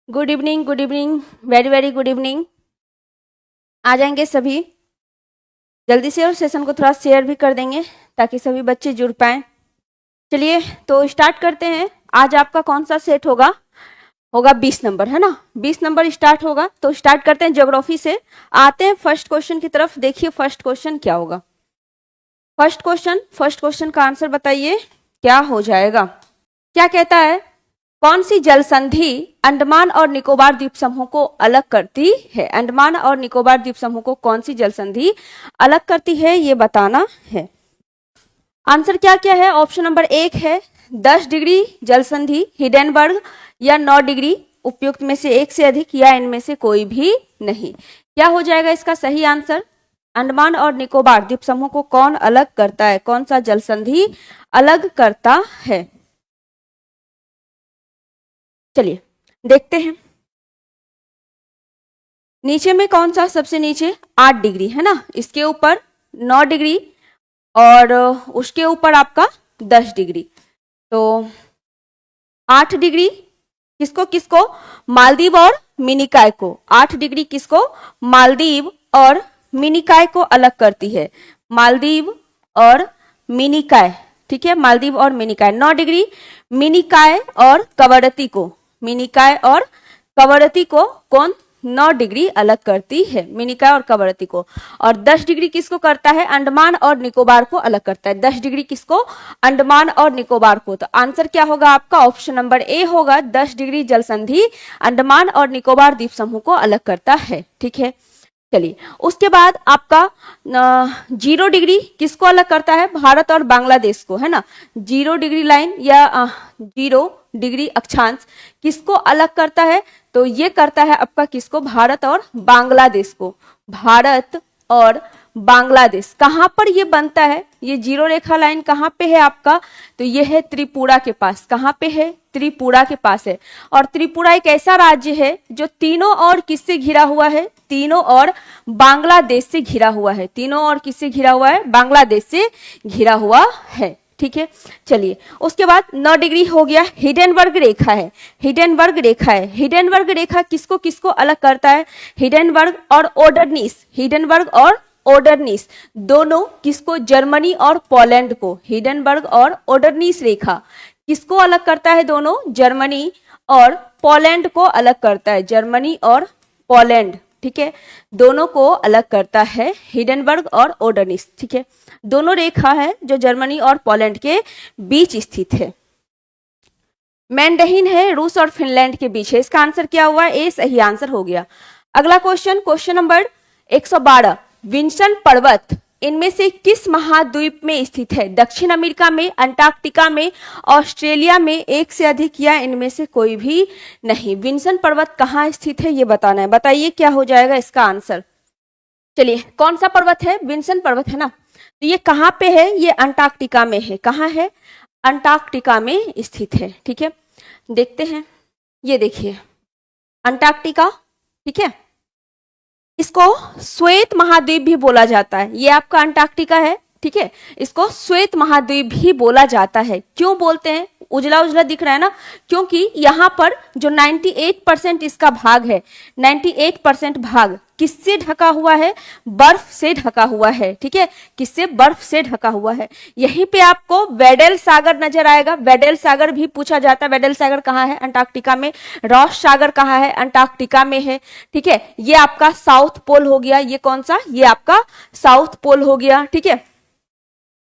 Good evening, very very good evening. आ जाएंगे सभी जल्दी से और सेशन को थोड़ा शेयर भी कर देंगे ताकि सभी बच्चे जुड़ पाएं। चलिए तो स्टार्ट करते हैं। आज आपका कौन सा सेट होगा? 20 नंबर, है ना। 20 नंबर स्टार्ट होगा, तो स्टार्ट करते हैं ज्योग्राफी से। आते हैं फर्स्ट क्वेश्चन की तरफ। देखिए फर्स्ट क्वेश्चन क्या होगा। फर्स्ट क्वेश्चन का आंसर बताइए क्या हो जाएगा। क्या कहता है? कौन सी जल संधि अंडमान और निकोबार द्वीप समूह को अलग करती है? अंडमान और निकोबार द्वीप समूह को कौन सी जल संधि अलग करती है, ये बताना है। आंसर क्या क्या है? ऑप्शन नंबर 1 है 10 डिग्री जल संधि हिडेनबर्ग, या 9 डिग्री, उपयुक्त में से एक से अधिक, या इनमें से कोई भी नहीं। क्या हो जाएगा इसका सही आंसर? अंडमान और निकोबार द्वीप समूह को कौन अलग करता है? कौन सा जल संधि अलग करता है? चलिए देखते हैं। नीचे में कौन सा? सबसे नीचे 8 डिग्री, है ना। इसके ऊपर 9 डिग्री और उसके ऊपर आपका 10 डिग्री। तो 8 डिग्री किसको किसको? मालदीव और मिनिकॉय को। 8 डिग्री किसको? मालदीव और मिनिकॉय को अलग करती है। मालदीव और मिनिकॉय, ठीक है, मालदीव और मिनिकॉय। 9 डिग्री मिनिकॉय और कवरत्ती को। मिनिकॉय और कवरत्ती को कौन 9 डिग्री अलग करती है? मिनिकॉय और कवरत्ती को। और 10 डिग्री किसको करता है? अंडमान और निकोबार को अलग करता है। 10 डिग्री किसको? अंडमान और निकोबार को। तो आंसर क्या होगा आपका? ऑप्शन नंबर ए होगा। 10 डिग्री जल संधि अंडमान और निकोबार द्वीप समूह को अलग करता है, ठीक है। चलिए उसके बाद आपका 0 डिग्री किसको अलग करता है? भारत और बांग्लादेश को, है ना। 0 डिग्री लाइन या 0 डिग्री अक्षांश किसको अलग करता है? तो ये करता है आपका किसको? भारत और बांग्लादेश को। भारत और बांग्लादेश कहां पर ये बनता है? ये 0 रेखा लाइन कहां पे है आपका? तो ये है त्रिपुरा के पास। कहां पे है? त्रिपुरा के पास है। और त्रिपुरा एक ऐसा राज्य है जो तीनों ओर किससे घिरा हुआ है? तीनों ओर बांग्लादेश से घिरा हुआ है। तीनों ओर किससे घिरा हुआ है? बांग्लादेश से घिरा हुआ है, ठीक है। चलिए उसके बाद 9 डिग्री हो गया। हिडेनबर्ग रेखा है। हिडेनबर्ग रेखा है। हिडेनबर्ग रेखा किसको किसको अलग करता है? हिडेनबर्ग और ओडरनीस। हिडेनबर्ग और ओडरनीस दोनों किसको? जर्मनी और पोलैंड को। हिडेनबर्ग और ओडरनीस रेखा किसको अलग करता है? दोनों जर्मनी और पोलैंड को अलग करता है। जर्मनी और पोलैंड, ठीक है, दोनों को अलग करता है हिडेनबर्ग और ओडरनीस, ठीक है। दोनों रेखा है जो जर्मनी और पोलैंड के बीच स्थित है। मैंडेहिन है रूस और फिनलैंड के बीच है। इसका आंसर क्या हुआ? ए सही आंसर हो गया। अगला क्वेश्चन नंबर 112। विंसन पर्वत इनमें से किस महाद्वीप में स्थित है? दक्षिण अमेरिका में, अंटार्कटिका में, ऑस्ट्रेलिया में, एक से अधिक, या इनमें से कोई भी नहीं। विंसन पर्वत कहाँ स्थित है ये बताना है। बताइए क्या हो जाएगा इसका आंसर। चलिए कौन सा पर्वत है? विंसन पर्वत, है ना। तो ये कहाँ पे है? ये अंटार्कटिका में है। कहाँ है? अंटार्कटिका में स्थित है, ठीक है। देखते हैं, ये देखिए अंटार्कटिका, ठीक है। इसको श्वेत महाद्वीप भी बोला जाता है। ये आपका अंटार्कटिका है, ठीक है। इसको श्वेत महाद्वीप भी बोला जाता है। क्यों बोलते हैं? उजला उजला दिख रहा है ना, क्योंकि यहाँ पर जो 98% इसका भाग है, 98% भाग किससे ढका हुआ है? बर्फ से ढका हुआ है, ठीक है। किससे? बर्फ से ढका हुआ है। यहीं पे आपको वेडेल सागर नजर आएगा। वेडेल सागर भी पूछा जाता है। वेडेल सागर कहाँ है? अंटार्कटिका में। रॉस सागर कहाँ है? अंटार्कटिका में है, ठीक है। ये आपका साउथ पोल हो गया। ये कौन सा? ये आपका साउथ पोल हो गया, ठीक है।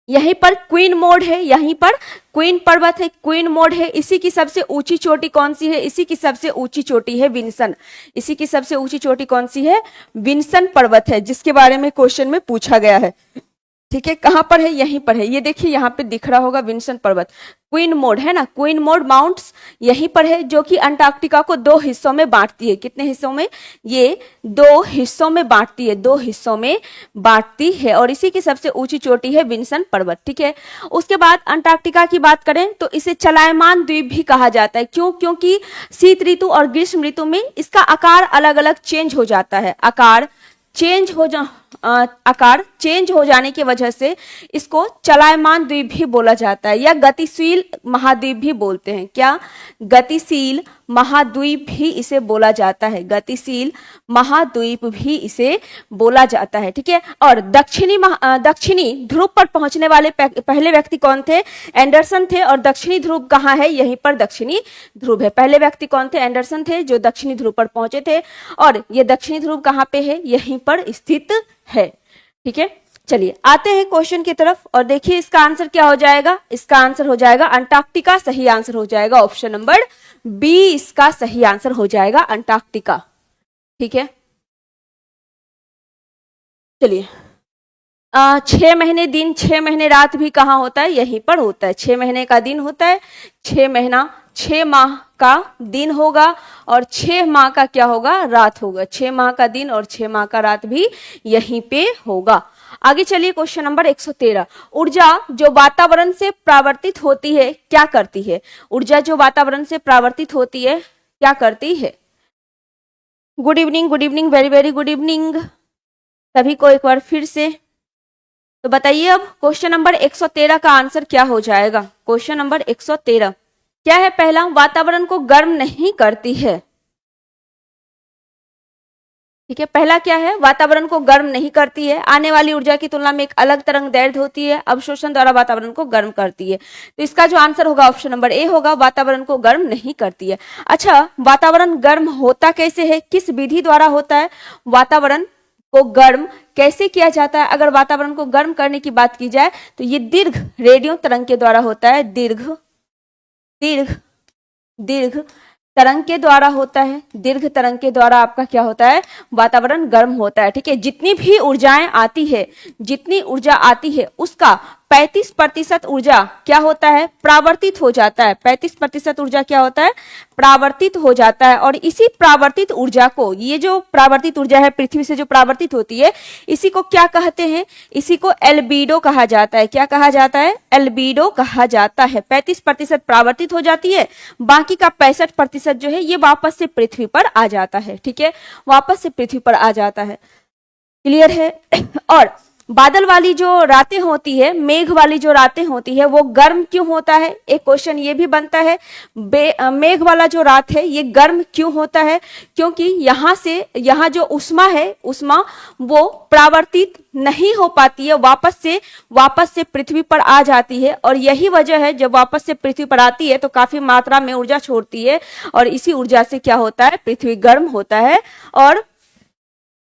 यहीं पर क्वीन मोड है। यहीं पर क्वीन पर्वत है, क्वीन मोड है। इसी की सबसे ऊंची चोटी कौन सी है? इसी की सबसे ऊंची चोटी है विंसन। इसी की सबसे ऊंची चोटी कौन सी है? विंसन पर्वत है, जिसके बारे में क्वेश्चन में पूछा गया है, ठीक है। कहां पर है? यहीं पर है। ये देखिए यहाँ पे दिख रहा होगा विंसन पर्वत। क्वीन मोड है ना, क्वीन मोड माउंट्स यहीं पर है, जो कि अंटार्कटिका को 2 हिस्सों में बांटती है। कितने हिस्सों में? ये 2 हिस्सों में बांटती है। 2 हिस्सों में बांटती है। और इसी की सबसे ऊंची चोटी है विंसन पर्वत, ठीक है। उसके बाद अंटार्कटिका की बात करें तो इसे चलायमान द्वीप भी कहा जाता है। क्यों? क्योंकि शीत ऋतु और ग्रीष्म ऋतु में इसका आकार अलग अलग चेंज हो जाता है। आकार चेंज आकार चेंज हो जाने की वजह से इसको चलायमान द्वीप भी बोला जाता है या गतिशील महाद्वीप भी बोलते हैं। क्या? गतिशील महाद्वीप भी इसे बोला जाता है, गतिशील महाद्वीप भी इसे बोला जाता है। ठीक है, और दक्षिणी ध्रुव पर पहुंचने वाले पहले व्यक्ति कौन थे? एंडरसन थे। और दक्षिणी ध्रुव कहाँ है? यहीं पर दक्षिणी ध्रुव है। पहले व्यक्ति कौन थे? एंडरसन थे, जो दक्षिणी ध्रुव पर पहुंचे थे। और ये दक्षिणी ध्रुव कहाँ पे है? यहीं पर स्थित है। ठीक है, चलिए आते हैं क्वेश्चन की तरफ और देखिए इसका आंसर क्या हो जाएगा। इसका आंसर हो जाएगा अंटार्कटिका। सही आंसर हो जाएगा ऑप्शन नंबर बी, इसका सही आंसर हो जाएगा अंटार्कटिका। ठीक है, चलिए 6 महीने दिन 6 महीने रात भी कहाँ होता है? यहीं पर होता है। 6 महीने का दिन होता है, 6 माह का दिन होगा और 6 माह का क्या होगा? रात होगा। 6 माह का दिन और 6 माह का रात भी यहीं पे होगा। आगे चलिए क्वेश्चन नंबर 113। ऊर्जा जो वातावरण से परावर्तित होती है क्या करती है? ऊर्जा जो वातावरण से परावर्तित होती है क्या करती है? Good evening, very very good evening सभी को एक बार फिर से। तो बताइए अब क्वेश्चन नंबर 113 का आंसर क्या हो जाएगा? क्वेश्चन नंबर 113 क्या है? पहला, वातावरण को गर्म नहीं करती है। ठीक है, पहला क्या है? वातावरण को गर्म नहीं करती है। आने वाली ऊर्जा की तुलना में एक अलग तरंग दैर्ध्य होती है, अवशोषण द्वारा वातावरण को गर्म करती है। तो इसका जो आंसर होगा ऑप्शन नंबर ए होगा, वातावरण को गर्म नहीं करती है। अच्छा, वातावरण गर्म होता कैसे है? किस विधि द्वारा होता है? वातावरण को गर्म कैसे किया जाता है? अगर वातावरण को गर्म करने की बात की जाए तो ये दीर्घ रेडियो तरंग के द्वारा होता है। दीर्घ तरंग के द्वारा होता है। दीर्घ तरंग के द्वारा आपका क्या होता है? वातावरण गर्म होता है। ठीक है, जितनी भी ऊर्जाएं आती है, जितनी ऊर्जा आती है उसका 35% ऊर्जा क्या होता है? परावर्तित हो जाता है। 35% ऊर्जा क्या होता है? परावर्तित हो जाता है। और इसी परावर्तित ऊर्जा को, ये जो परावर्तित ऊर्जा है पृथ्वी से जो परावर्तित होती है, इसी को क्या कहते हैं? इसी को एल्बिडो कहा जाता है। क्या कहा जाता है? एल्बिडो कहा जाता है। 35% परावर्तित हो जाती है, बाकी का 65% जो है ये वापस से पृथ्वी पर आ जाता है। ठीक है, वापस से पृथ्वी पर आ जाता है। क्लियर है? और बादल वाली जो रातें होती है, मेघ वाली जो रातें होती है, वो गर्म क्यों होता है? एक क्वेश्चन ये भी बनता है, मेघ वाला जो रात है ये गर्म क्यों होता है? क्योंकि यहाँ जो उष्मा है, उष्मा वो परावर्तित नहीं हो पाती है, वापस से पृथ्वी पर आ जाती है। और यही वजह है, जब वापस से पृथ्वी पर आती है तो काफी मात्रा में ऊर्जा छोड़ती है और इसी ऊर्जा से क्या होता है? पृथ्वी गर्म होता है और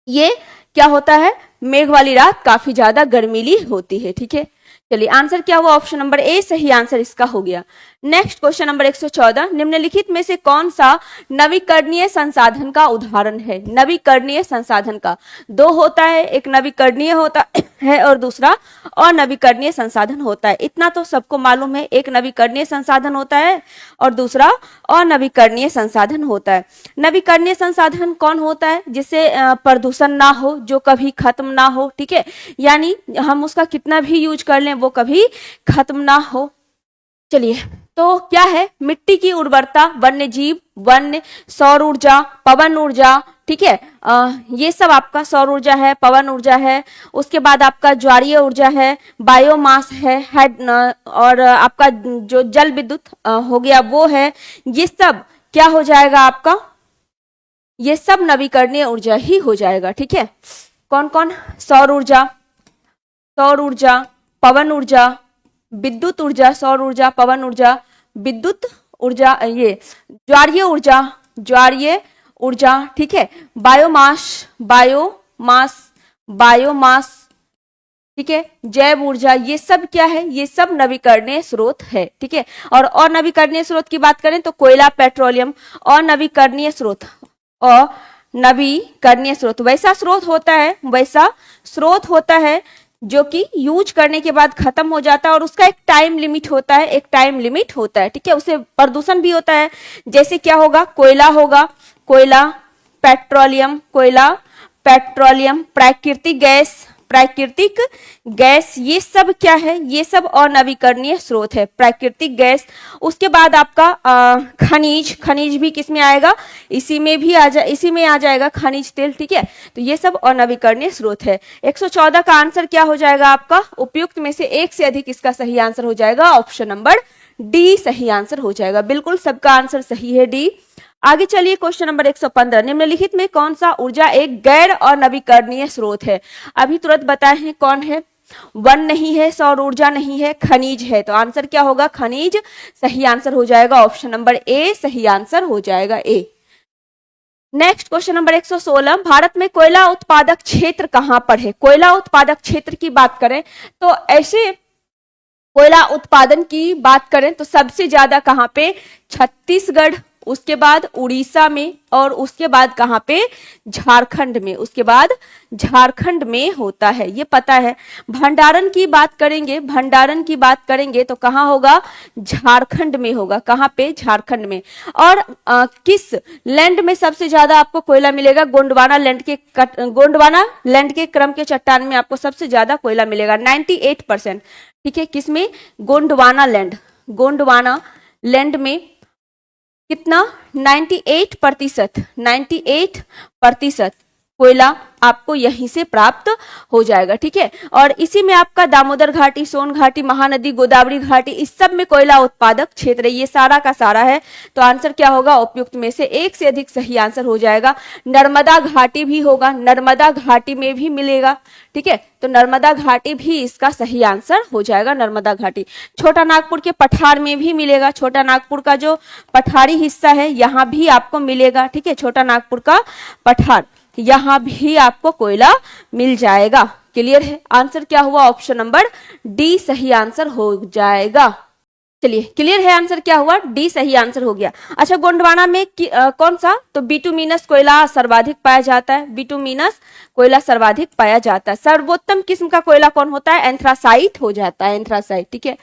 ये क्या होता है? मेघ वाली रात काफी ज्यादा गर्मीली होती है। ठीक है, चलिए आंसर क्या हुआ? ऑप्शन नंबर ए सही आंसर इसका हो गया। नेक्स्ट क्वेश्चन नंबर 114, निम्नलिखित में से कौन सा नवीकरणीय संसाधन का उदाहरण है? नवीकरणीय संसाधन का दो होता है, एक नवीकरणीय होता है और दूसरा अनवीकरणीय संसाधन होता है। इतना तो सबको मालूम है, एक नवीकरणीय संसाधन होता है और दूसरा अनवीकरणीय संसाधन होता है। नवीकरणीय संसाधन कौन होता है? जिससे प्रदूषण ना हो, जो कभी खत्म ना हो। ठीक है, यानी हम उसका कितना भी यूज कर लें वो कभी खत्म ना हो। चलिए, तो क्या है? मिट्टी की उर्वरता, वन्य जीव, वन्य, सौर ऊर्जा, पवन ऊर्जा। ठीक है, ये सब आपका सौर ऊर्जा है, पवन ऊर्जा है। उसके बाद आपका ज्वारीय ऊर्जा है, बायोमास है, और आपका जो जल विद्युत हो गया वो है। ये सब क्या हो जाएगा आपका? ये सब नवीकरणीय ऊर्जा ही हो जाएगा। ठीक है, कौन कौन? सौर ऊर्जा, पवन ऊर्जा, विद्युत ऊर्जा, सौर ऊर्जा, पवन ऊर्जा, विद्युत ऊर्जा, ये ज्वारीय ऊर्जा। ठीक है, बायोमास। ठीक है, जैव ऊर्जा, ये सब क्या है? ये सब नवीकरणीय स्रोत है। ठीक है, और नवीकरणीय स्रोत की बात करें तो कोयला, पेट्रोलियम। और नवीकरणीय स्रोत वैसा स्रोत होता है जो कि यूज करने के बाद खत्म हो जाता है और उसका एक टाइम लिमिट होता है। ठीक है, उससे प्रदूषण भी होता है। जैसे क्या होगा? कोयला, पेट्रोलियम, प्राकृतिक प्राकृतिक गैस, ये सब क्या है, ये सब अनवीकरणीय स्रोत है, प्राकृतिक गैस। उसके बाद आपका खनिज, खनिज भी किस में आएगा, इसी में आ जाएगा खनिज तेल, ठीक है। तो ये सब अनवीकरणीय स्रोत है। 114 का आंसर क्या हो जाएगा आपका, उपयुक्त में से एक से अधिक, इसका सही आंसर हो जाएगा ऑप्शन नंबर डी सही आंसर हो जाएगा। बिल्कुल सबका आंसर सही है, डी। आगे चलिए क्वेश्चन नंबर 115, निम्नलिखित में कौन सा ऊर्जा एक गैर अनवीकरणीय स्रोत है। अभी तुरंत बताए हैं कौन है, वन नहीं है, सौर ऊर्जा नहीं है, खनिज है। तो आंसर क्या होगा, खनिज सही आंसर हो जाएगा, ऑप्शन नंबर ए सही आंसर हो जाएगा, ए। नेक्स्ट क्वेश्चन नंबर 116, भारत में कोयला उत्पादक क्षेत्र कहां पर है। कोयला उत्पादक क्षेत्र की बात करें तो ऐसे कोयला उत्पादन की बात करें तो सबसे ज्यादा कहां पे, छत्तीसगढ़, उसके बाद उड़ीसा में, और उसके बाद कहां पे, झारखंड में, उसके बाद झारखंड में होता है, ये पता है। भंडारण की बात करेंगे, भंडारण की बात करेंगे तो कहां होगा, झारखंड में होगा, कहां पे, झारखंड में। और किस लैंड में सबसे ज्यादा आपको कोयला मिलेगा, गोंडवाना लैंड के क्रम के चट्टान में आपको सबसे ज्यादा कोयला मिलेगा, 98%, ठीक है। किसमें, गोंडवाना लैंड में कितना, 98% कोयला आपको यहीं से प्राप्त हो जाएगा, ठीक है। और इसी में आपका दामोदर घाटी, सोन घाटी, महानदी, गोदावरी घाटी, इस सब में कोयला उत्पादक क्षेत्र है, ये सारा का सारा है। तो आंसर क्या होगा, उपयुक्त में से एक से अधिक सही आंसर हो जाएगा। नर्मदा घाटी भी होगा, नर्मदा घाटी में भी मिलेगा, ठीक है। तो नर्मदा घाटी भी इसका सही आंसर हो जाएगा, नर्मदा घाटी। छोटा नागपुर के पठार में भी मिलेगा, छोटा नागपुर का जो पठारी हिस्सा है यहां भी आपको मिलेगा, ठीक है। छोटा नागपुर का पठार, यहां भी आपको कोयला मिल जाएगा। क्लियर है, आंसर क्या हुआ, ऑप्शन नंबर डी सही आंसर हो जाएगा। चलिए क्लियर है, आंसर क्या हुआ, डी सही आंसर हो गया। अच्छा, गोंडवाना में कौन सा, तो बिटुमिनस कोयला सर्वाधिक पाया जाता है, बिटुमिनस कोयला सर्वाधिक पाया जाता है। सर्वोत्तम किस्म का कोयला कौन होता है, एंथ्रासाइट हो जाता है, एंथ्रासाइट, ठीक है।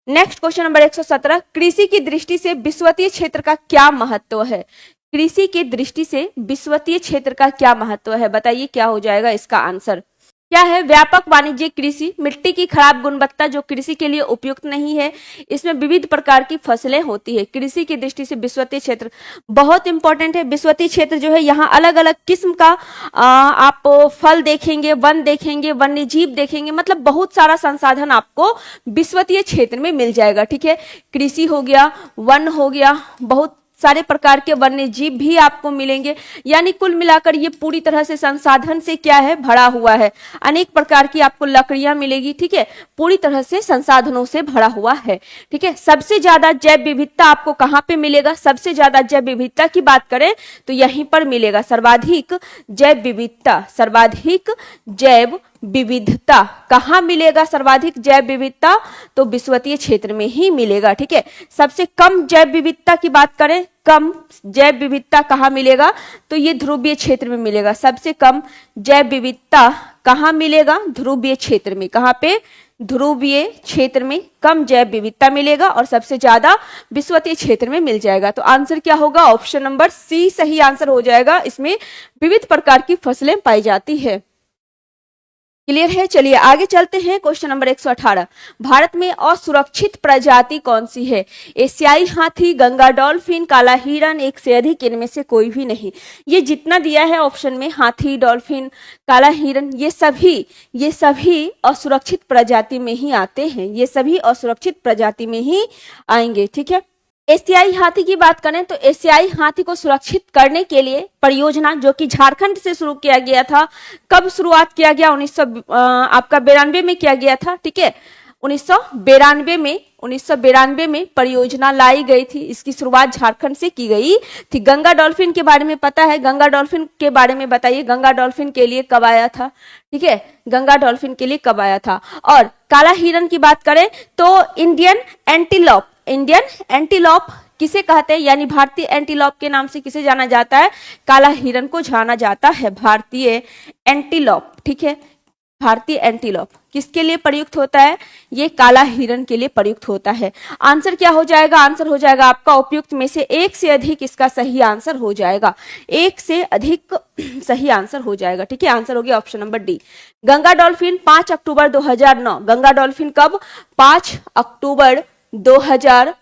नेक्स्ट क्वेश्चन नंबर 117, कृषि की दृष्टि से विषुवतीय क्षेत्र का क्या महत्व है। कृषि की दृष्टि से विषुवतीय क्षेत्र का क्या महत्व है, बताइए क्या हो जाएगा इसका आंसर। क्या है, व्यापक वाणिज्यिक कृषि, मिट्टी की खराब गुणवत्ता जो कृषि के लिए उपयुक्त नहीं है, इसमें विविध प्रकार की फसलें होती है। कृषि की दृष्टि से विषुवतीय क्षेत्र बहुत इंपॉर्टेंट है। विषुवतीय क्षेत्र जो है यहाँ अलग अलग किस्म का आप फल देखेंगे, वन देखेंगे, वन्य जीव देखेंगे, मतलब बहुत सारा संसाधन आपको विषुवतीय क्षेत्र में मिल जाएगा, ठीक है। कृषि हो गया, वन हो गया, बहुत सारे प्रकार के वन्य जीव भी आपको मिलेंगे, यानी कुल मिलाकर ये पूरी तरह से संसाधन से क्या है, भरा हुआ है। अनेक प्रकार की आपको लकड़ियां मिलेगी, ठीक है, पूरी तरह से संसाधनों से भरा हुआ है, ठीक है। सबसे ज्यादा जैव विविधता आपको कहां पे मिलेगा, सबसे ज्यादा जैव विविधता की बात करें तो यहीं पर मिलेगा, सर्वाधिक जैव विविधता, सर्वाधिक जैव विविधता कहां मिलेगा, सर्वाधिक जैव विविधता तो विषुवतीय क्षेत्र में ही मिलेगा, ठीक है। सबसे कम जैव विविधता की बात करें, कम जैव विविधता कहां मिलेगा, तो ये ध्रुवीय क्षेत्र में मिलेगा। सबसे कम जैव विविधता कहां मिलेगा, ध्रुवीय क्षेत्र में, कहां पे, ध्रुवीय क्षेत्र में कम जैव विविधता मिलेगा, और सबसे ज्यादा विषुवतीय क्षेत्र में मिल जाएगा। तो आंसर क्या होगा, ऑप्शन नंबर सी सही आंसर हो जाएगा। इसमें विविध प्रकार की फसलें पाई जाती है। क्लियर है, चलिए आगे चलते हैं। क्वेश्चन नंबर 118, भारत में असुरक्षित प्रजाति कौन सी है। एशियाई हाथी, गंगा डॉल्फिन, काला हिरन, एक से अधिक, इनमें से कोई भी नहीं। ये जितना दिया है ऑप्शन में, हाथी, डॉल्फिन, काला हिरन, ये सभी असुरक्षित प्रजाति में ही आते हैं, ये सभी असुरक्षित प्रजाति में ही आएंगे, ठीक है। एशियाई हाथी की बात करें तो एशियाई हाथी को सुरक्षित करने के लिए परियोजना जो कि झारखंड से शुरू किया गया था, कब शुरुआत किया गया, 1992 में किया गया था, ठीक है। 1992 में परियोजना लाई गई थी, इसकी शुरुआत झारखंड से की गई थी। गंगा डॉल्फिन के बारे में पता है, गंगा डॉल्फिन के बारे में बताइए, गंगा डॉल्फिन के लिए कब आया था, ठीक है, गंगा डॉल्फिन के लिए कब आया था। और काला हिरन की बात करें तो इंडियन एंटीलोप किसे कहते हैं, यानी भारतीय एंटीलोप के नाम से किसे जाना जाता है, काला हिरन को जाना जाता है, भारतीय एंटीलोप, ठीक है। भारतीय एंटीलोप किसके लिए प्रयुक्त होता है? ये काला हिरण के लिए प्रयुक्त होता है। आंसर क्या हो जाएगा? आंसर हो जाएगा आपका उपयुक्त में से एक से अधिक इसका सही आंसर हो जाएगा, एक से अधिक सही आंसर हो जाएगा। ठीक है, आंसर हो गया option number D. Ganga dolphin 5 अक्टूबर 2009, गंगा डॉल्फिन कब? 5 अक्टूबर 2009।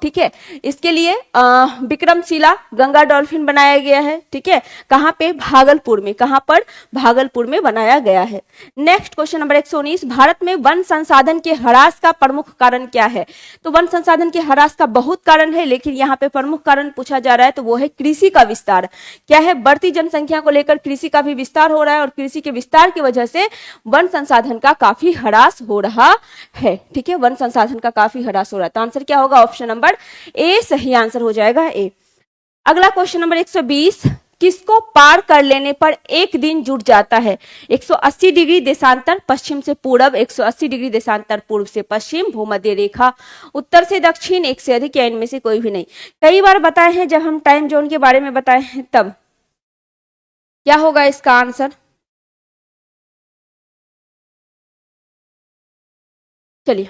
ठीक है, इसके लिए विक्रमशिला गंगा डॉल्फिन बनाया गया है। ठीक है, कहां पे? भागलपुर में। कहां पर? भागलपुर में बनाया गया है। नेक्स्ट क्वेश्चन नंबर 119, भारत में वन संसाधन के ह्रास का प्रमुख कारण क्या है? तो वन संसाधन के ह्रास का बहुत कारण है, लेकिन यहाँ पे प्रमुख कारण पूछा जा रहा है तो वो है कृषि का विस्तार। क्या है? बढ़ती जनसंख्या को लेकर कृषि का भी विस्तार हो रहा है और कृषि के विस्तार की वजह से वन संसाधन का काफी ह्रास हो रहा है। ठीक है, वन संसाधन का काफी ह्रास हो रहा है। तो आंसर क्या होगा? ऑप्शन नंबर ए सही आंसर हो जाएगा, ए। अगला क्वेश्चन नंबर 120, किसको पार कर लेने पर एक दिन जुट जाता है? 180 डिग्री देशांतर पश्चिम से पूर्व, 180 डिग्री देशांतर पूर्व से पश्चिम, भूमध्य रेखा, उत्तर से दक्षिण, एक से अधिक, या इनमें से कोई भी नहीं। कई बार बताए हैं जब हम टाइम जोन के बारे में बताए हैं तब। क्या होगा इसका आंसर? चलिए,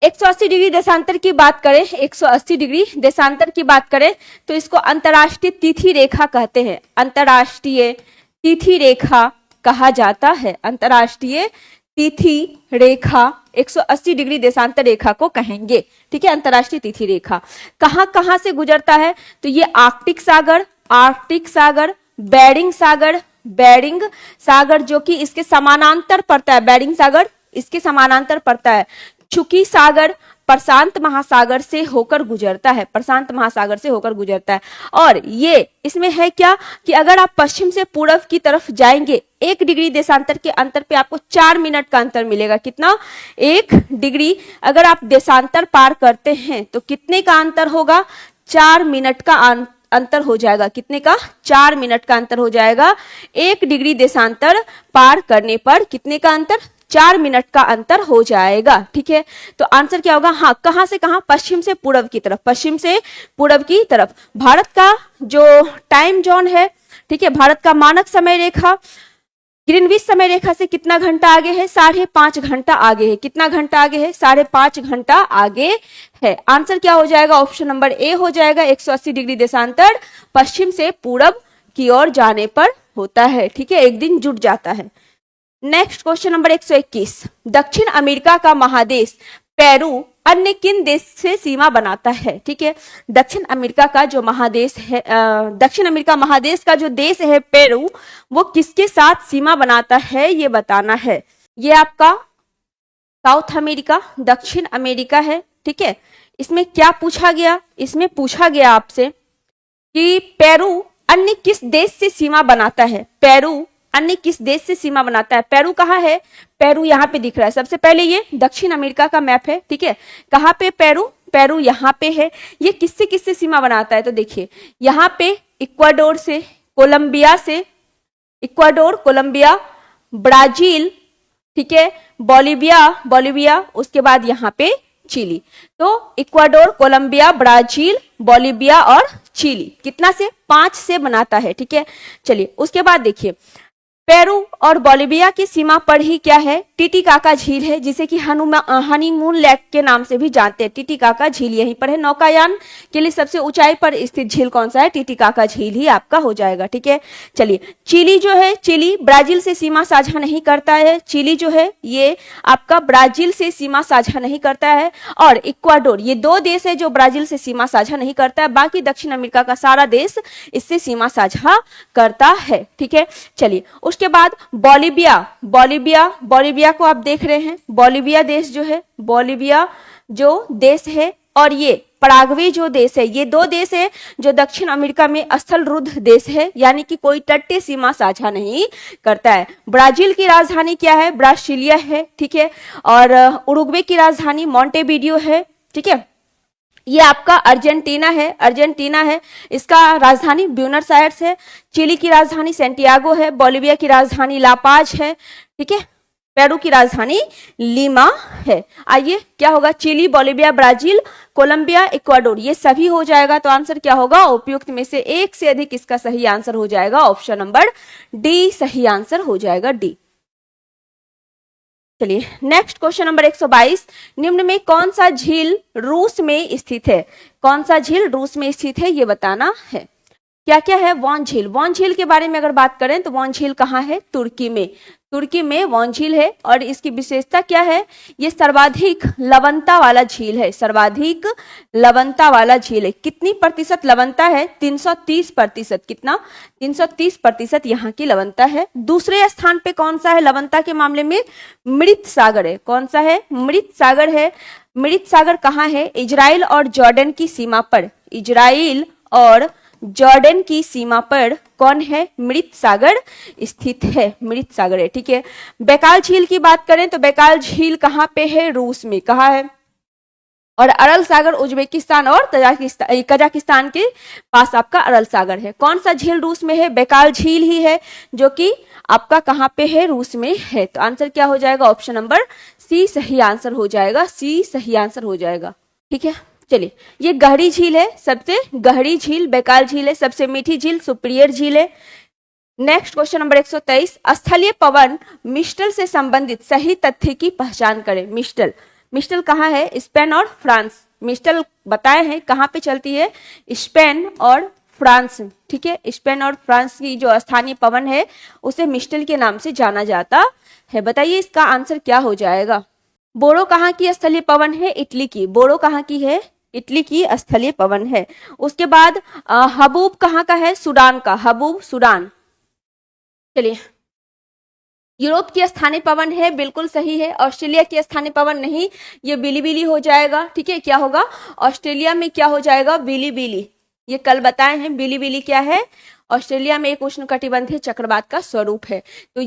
180 डिग्री देशांतर की बात करें, 180 डिग्री देशांतर की बात करें तो इसको अंतरराष्ट्रीय तिथि रेखा कहते हैं। अंतरराष्ट्रीय तिथि रेखा कहा जाता है। अंतरराष्ट्रीय तिथि रेखा 180 डिग्री देशांतर रेखा को कहेंगे। ठीक है, अंतरराष्ट्रीय तिथि रेखा कहां कहां से गुजरता है? तो ये आर्कटिक सागर, आर्कटिक सागर, बेरिंग सागर, बेरिंग सागर जो कि इसके समानांतर पड़ता है, बेरिंग सागर इसके समानांतर पड़ता है। चुकी सागर प्रशांत महासागर से होकर गुजरता है, प्रशांत महासागर से होकर गुजरता है। और ये इसमें है क्या कि अगर आप पश्चिम से पूर्व की तरफ जाएंगे, 1 डिग्री देशांतर के अंतर पे आपको 4 मिनट का अंतर मिलेगा। कितना? 1 डिग्री अगर आप देशांतर पार करते हैं तो कितने का अंतर होगा? 4 मिनट का अंतर हो जाएगा। कितने का? 4 मिनट का अंतर हो जाएगा। 1 डिग्री देशांतर पार करने पर कितने का अंतर? 4 मिनट का अंतर हो जाएगा। ठीक है, तो आंसर क्या होगा? हाँ, कहां से कहां? पश्चिम से पूर्व की तरफ, पश्चिम से पूर्व की तरफ। भारत का जो टाइम जोन है, ठीक है, भारत का मानक समय रेखा ग्रीनविच समय रेखा से कितना घंटा आगे है? 5.5 घंटा आगे है। कितना घंटा आगे है? 5.5 घंटा आगे है। आंसर क्या हो जाएगा? ऑप्शन नंबर ए हो जाएगा। 180 डिग्री देशांतर पश्चिम से पूर्व की ओर जाने पर होता है। ठीक है, एक दिन जुट जाता है। नेक्स्ट क्वेश्चन नंबर 121, दक्षिण अमेरिका का महादेश पेरू अन्य किन देश से सीमा बनाता है? ठीक है, दक्षिण अमेरिका का जो महादेश है, दक्षिण अमेरिका महादेश का जो देश है पेरू, वो किसके साथ सीमा बनाता है ये बताना है। ये आपका साउथ अमेरिका, दक्षिण अमेरिका है। ठीक है, इसमें क्या पूछा गया? इसमें पूछा गया आपसे कि पेरू अन्य किस देश से सीमा बनाता है? पेरू अन्य किस देश से सीमा बनाता है? पेरू कहाँ है? पेरू यहाँ पे दिख रहा है। सबसे पहले ये दक्षिण अमेरिका का मैप है। ठीक है, कहाँ पे पेरू? पेरू यहाँ पे है। ये किससे किससे सीमा बनाता है? तो देखिए, यहाँ पे इक्वाडोर से, कोलंबिया से, इक्वाडोर, कोलंबिया, ब्राजील, ठीक है, बोलिविया, उसके बाद यहाँ पे चिली। तो इक्वाडोर, कोलंबिया, ब्राजील, बोलिविया और चिली कितना से? 5 से बनाता है। ठीक है, चलिए उसके बाद देखिए, पेरू और बोलिविया की सीमा पर ही क्या है? टिटिकाका झील है, जिसे कि हनीमून लेक के नाम से भी जानते हैं। टिटिकाका झील यहीं पर है। नौकायान के लिए सबसे ऊंचाई पर स्थित झील कौन सा है? टिटिकाका झील ही आपका हो जाएगा। ठीक है, चलिए चिली जो है, चिली ब्राजील से सीमा साझा नहीं करता है। चिली जो है ये आपका ब्राजील से सीमा साझा नहीं करता है। और इक्वाडोर, ये 2 देश है जो ब्राजील से सीमा साझा नहीं करता है। बाकी दक्षिण अमेरिका का सारा देश इससे सीमा साझा करता है। ठीक है, चलिए उसके बाद बोलिविया को आप देख रहे हैं। बोलिविया देश जो है, बोलिविया जो देश है, और ये पराग्वे जो देश है, ये 2 देश है जो दक्षिण अमेरिका में स्थल रुद्ध देश है, यानी कि कोई तटीय सीमा साझा नहीं करता है। ब्राजील की राजधानी क्या है? ब्रासिलिया है। ठीक है, और उरुग्वे की राजधानी मोंटेवीडियो है। ठीक है, ये आपका अर्जेंटीना है, इसका राजधानी ब्यूनस आयर्स है। चिली की राजधानी सैंटियागो है। बोलिविया की राजधानी लापाज है। ठीक है, पेरू की राजधानी लीमा है। आइए क्या होगा? Chile, Bolivia, Brazil, Colombia, Ecuador, ये सभी हो जाएगा। तो आंसर क्या होगा? उपयुक्त में से एक से अधिक इसका सही आंसर हो जाएगा। ऑप्शन नंबर डी सही आंसर हो जाएगा, डी। चलिए नेक्स्ट क्वेश्चन नंबर 122, निम्न में कौन सा झील रूस में स्थित है? कौन सा झील रूस में स्थित है ये बताना है। क्या क्या है? वॉन झील। वॉन झील के बारे में अगर बात करें तो वॉन झील कहाँ है? तुर्की में। तुर्की में वॉन झील है और इसकी विशेषता क्या है? ये सर्वाधिक लवणता वाला झील है। सर्वाधिक लवणता वाला झील है। कितनी प्रतिशत लवणता है? 330%। कितना? 330% यहाँ की लवणता है। दूसरे स्थान पे कौन सा है लवणता के मामले में? मृत सागर है। कौन सा है? मृत सागर है। मृत सागर कहाँ है? इजराइल और जॉर्डन की सीमा पर। इजराइल और जॉर्डन की सीमा पर कौन है? मृत सागर स्थित है। मृत सागर है, ठीक है। बैकाल झील की बात करें तो बैकाल झील कहाँ पे है? रूस में। कहाँ है? और अरल सागर उज्बेकिस्तान और कजाकिस्तान के पास आपका अरल सागर है। कौन सा झील रूस में है? बैकाल झील ही है, जो कि आपका कहाँ पे है? रूस में है। तो आंसर क्या हो जाएगा? ऑप्शन नंबर सी सही आंसर हो जाएगा। सी सही आंसर हो जाएगा, ठीक है। चलिए, ये गहरी झील है, सबसे गहरी झील बैकाल झील है। सबसे मीठी झील सुपिरियर झील है। नेक्स्ट क्वेश्चन नंबर 123, स्थलीय पवन मिस्टल से संबंधित सही तथ्य की पहचान करें। मिस्टल, मिस्टल कहाँ है? स्पेन और फ्रांस। मिस्टल बताए हैं कहाँ पे चलती है? स्पेन और फ्रांस, ठीक है। स्पेन और फ्रांस की जो स्थानीय पवन है उसे मिस्टल के नाम से जाना जाता है। बताइए इसका आंसर क्या हो जाएगा? बोरो कहाँ की स्थलीय पवन है? इटली की। बोरो कहाँ की है? इटली की स्थलीय पवन है। उसके बाद हबूब कहाँ का है? सूडान का। Haboob Sudan. चलिए, यूरोप की स्थानीय पवन है, बिल्कुल सही है। ऑस्ट्रेलिया की स्थानीय पवन नहीं, ये बिलीबिली हो जाएगा, ठीक है। क्या होगा? ऑस्ट्रेलिया में क्या हो जाएगा? बिलीबिली। ये कल बताए हैं बिलीबिली क्या है। ऑस्ट्रेलिया में एक उष्णकटिबंधीय चक्रवात का स्वरूप है। तो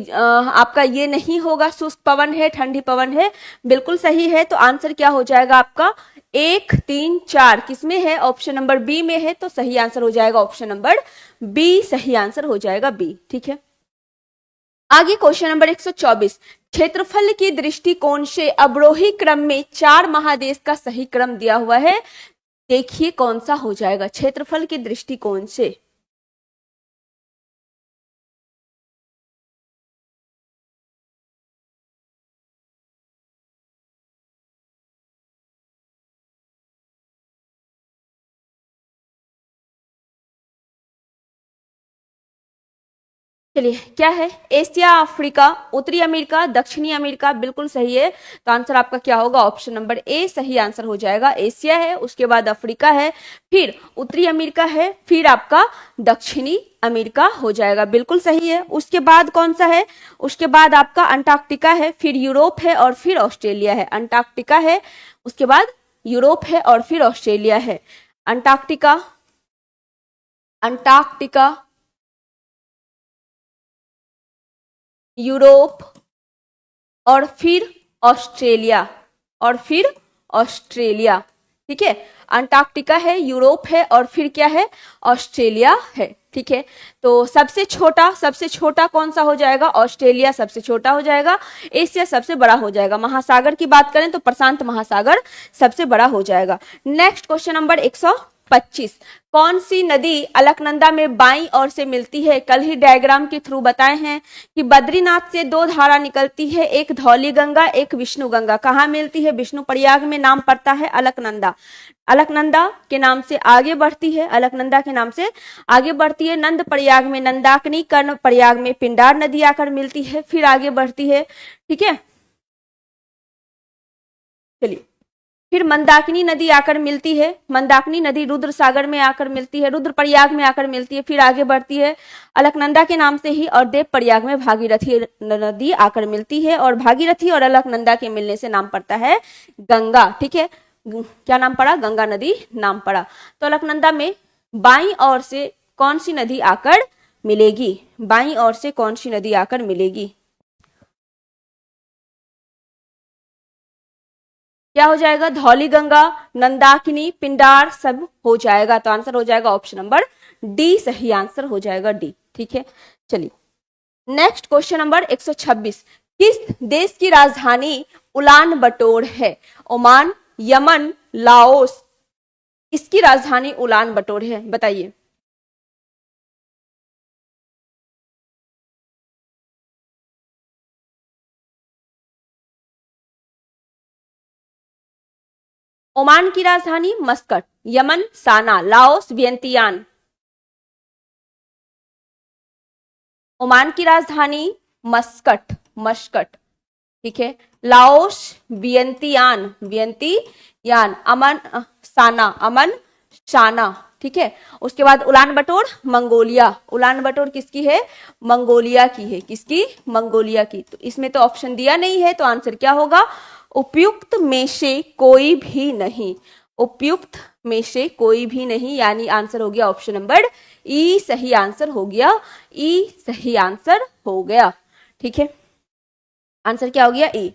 आपका ये नहीं होगा शुष्क पवन है, ठंडी पवन है, बिल्कुल सही है। तो आंसर क्या हो जाएगा आपका? 1, 3, 4 किसमें है? ऑप्शन नंबर बी में है। तो सही आंसर हो जाएगा ऑप्शन नंबर बी। सही आंसर हो जाएगा बी, ठीक है। आगे क्वेश्चन नंबर 124, क्षेत्रफल की दृष्टिकोण से अवरोही क्रम में 4 महादेश का सही क्रम दिया हुआ है। देखिए कौन सा हो जाएगा क्षेत्रफल के दृष्टिकोण से। चलिए, क्या है? एशिया, अफ्रीका, उत्तरी अमेरिका, दक्षिणी अमेरिका, बिल्कुल सही है। तो आंसर आपका क्या होगा? ऑप्शन नंबर ए सही आंसर हो जाएगा। एशिया है, उसके बाद अफ्रीका है, फिर उत्तरी अमेरिका है, फिर आपका दक्षिणी अमेरिका हो जाएगा, बिल्कुल सही है। उसके बाद कौन सा है? उसके बाद आपका अंटार्कटिका है, फिर यूरोप है और फिर ऑस्ट्रेलिया है। अंटार्कटिका है, उसके बाद यूरोप है और फिर ऑस्ट्रेलिया है। अंटार्कटिका, अंटार्कटिका, यूरोप और फिर ऑस्ट्रेलिया, और फिर ऑस्ट्रेलिया, ठीक है। अंटार्कटिका है, यूरोप है और फिर क्या है? ऑस्ट्रेलिया है, ठीक है। तो सबसे छोटा कौन सा हो जाएगा? ऑस्ट्रेलिया सबसे छोटा हो जाएगा। एशिया सबसे बड़ा हो जाएगा। महासागर की बात करें तो प्रशांत महासागर सबसे बड़ा हो जाएगा। नेक्स्ट क्वेश्चन नंबर 125, कौन सी नदी अलकनंदा में बाईं ओर से मिलती है? कल ही डायग्राम के थ्रू बताए हैं कि बद्रीनाथ से 2 धारा निकलती है, एक धौली गंगा, एक विष्णु गंगा। कहाँ मिलती है? विष्णु प्रयाग में नाम पड़ता है अलकनंदा। अलकनंदा के नाम से आगे बढ़ती है, अलकनंदा के नाम से आगे बढ़ती है। नंद प्रयाग में नंदाकिनी, कर्ण प्रयाग में पिंडार नदी आकर मिलती है, फिर आगे बढ़ती है, ठीक है। चलिए, फिर मंदाकिनी नदी आकर मिलती है, मंदाकिनी नदी रुद्र सागर में आकर मिलती है, रुद्र प्रयाग में आकर मिलती है, फिर आगे बढ़ती है अलकनंदा के नाम से ही, और देव प्रयाग में भागीरथी नदी आकर मिलती है, और भागीरथी और अलकनंदा के मिलने से नाम पड़ता है गंगा, ठीक है। क्या नाम पड़ा? गंगा नदी नाम पड़ा। तो अलकनंदा में बाईं ओर से कौन सी नदी आकर मिलेगी? बाईं ओर से कौन सी नदी आकर मिलेगी? क्या हो जाएगा? धौली गंगा, नंदाकिनी, पिंडार सब हो जाएगा। तो आंसर हो जाएगा ऑप्शन नंबर डी। सही आंसर हो जाएगा डी, ठीक है। चलिए, नेक्स्ट क्वेश्चन नंबर 126, किस देश की राजधानी उलान बटोर है? ओमान, यमन, लाओस, इसकी राजधानी उलान बटोर है, बताइए। ओमान की राजधानी मस्कट, यमन साना, लाओस वियंतियान। ओमान की राजधानी मस्कट, मस्कट, ठीक है। लाओस वियंतियान, वियंतियान, अमन साना, अमन शाना, ठीक है। उसके बाद उलान बटोर मंगोलिया, उलान बटोर किसकी है? मंगोलिया की है। किसकी? मंगोलिया की। तो इसमें तो ऑप्शन दिया नहीं है, तो आंसर क्या होगा? उपयुक्त में से कोई भी नहीं, उपयुक्त में से कोई भी नहीं, यानी आंसर हो गया ऑप्शन नंबर ई सही आंसर हो गया, ई सही आंसर हो गया, ठीक है। आंसर क्या हो गया? ई।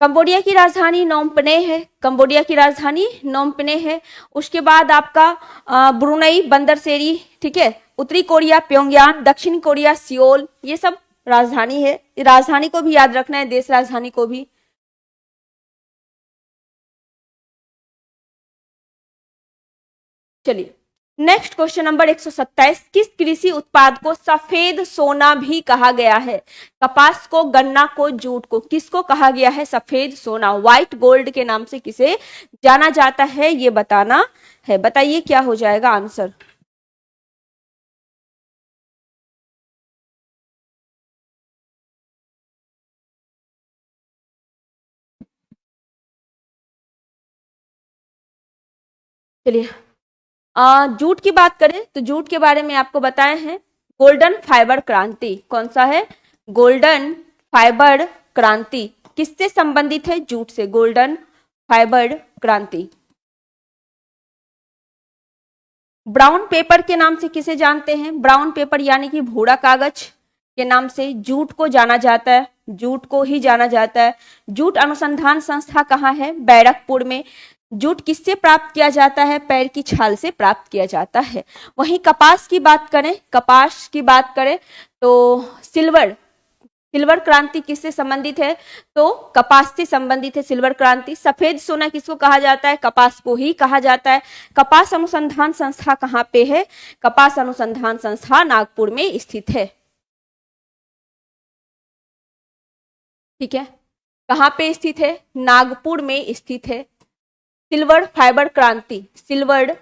कंबोडिया की राजधानी नोम पेन्ह है, कंबोडिया की राजधानी नोम पेन्ह है। उसके बाद आपका ब्रुनई बंदरसेरी, ठीक है। उत्तरी कोरिया प्योंगयान, दक्षिण कोरिया सियोल, ये सब राजधानी है। राजधानी को भी याद रखना है, देश राजधानी को भी। चलिए नेक्स्ट क्वेश्चन नंबर 127, किस कृषि उत्पाद को सफेद सोना भी कहा गया है? कपास को, गन्ना को, जूट को, किसको कहा गया है सफेद सोना? व्हाइट गोल्ड के नाम से किसे जाना जाता है, ये बताना है। बताइए क्या हो जाएगा आंसर? चलिए जूट की बात करें तो जूट के बारे में आपको बताए हैं, गोल्डन फाइबर क्रांति। कौन सा है? गोल्डन फाइबर क्रांति। किससे संबंधित है? जूट से। गोल्डन फाइबर क्रांति। ब्राउन पेपर के नाम से किसे जानते हैं? ब्राउन पेपर यानी कि भूरा कागज के नाम से जूट को जाना जाता है, जूट को ही जाना जाता है। जूट अनुसंधान संस्था कहाँ है? बैरकपुर में। जूट किससे प्राप्त किया जाता है? पैर की छाल से प्राप्त किया जाता है। वहीं कपास की बात करें, कपास की बात करें तो सिल्वर, सिल्वर क्रांति किससे संबंधित है? तो कपास से संबंधित है सिल्वर क्रांति। सफेद सोना किसको कहा जाता है? कपास को ही कहा जाता है। कपास अनुसंधान संस्था कहाँ पे है? कपास अनुसंधान संस्था नागपुर में स्थित है, ठीक है। कहाँ पे स्थित है? नागपुर में स्थित है। सिल्वर फाइबर क्रांति, सिल्वर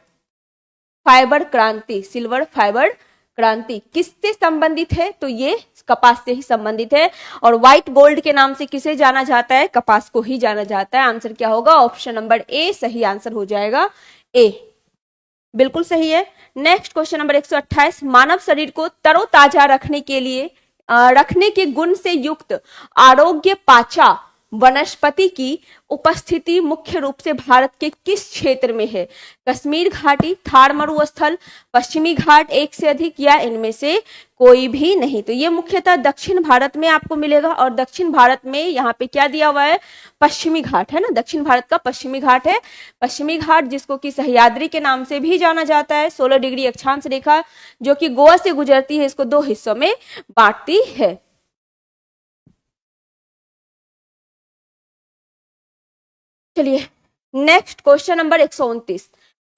फाइबर क्रांति, सिल्वर फाइबर क्रांति किससे संबंधित है? तो ये कपास से ही संबंधित है। और व्हाइट गोल्ड के नाम से किसे जाना जाता है? कपास को ही जाना जाता है। आंसर क्या होगा? ऑप्शन नंबर ए सही आंसर हो जाएगा, ए बिल्कुल सही है। नेक्स्ट क्वेश्चन नंबर 128, मानव शरीर को तरोताजा रखने के लिए रखने के गुण से युक्त आरोग्य पाचा वनस्पति की उपस्थिति मुख्य रूप से भारत के किस क्षेत्र में है? कश्मीर घाटी, थार मरुस्थल, पश्चिमी घाट, एक से अधिक, या इनमें से कोई भी नहीं। तो ये मुख्यतः दक्षिण भारत में आपको मिलेगा। और दक्षिण भारत में यहाँ पे क्या दिया हुआ है? पश्चिमी घाट है ना, दक्षिण भारत का पश्चिमी घाट है। पश्चिमी घाट जिसको कि सह्याद्री के नाम से भी जाना जाता है। 16 डिग्री अक्षांश रेखा जो कि गोवा से गुजरती है, इसको दो हिस्सों में बांटती है। चलिए नेक्स्ट क्वेश्चन नंबर 129,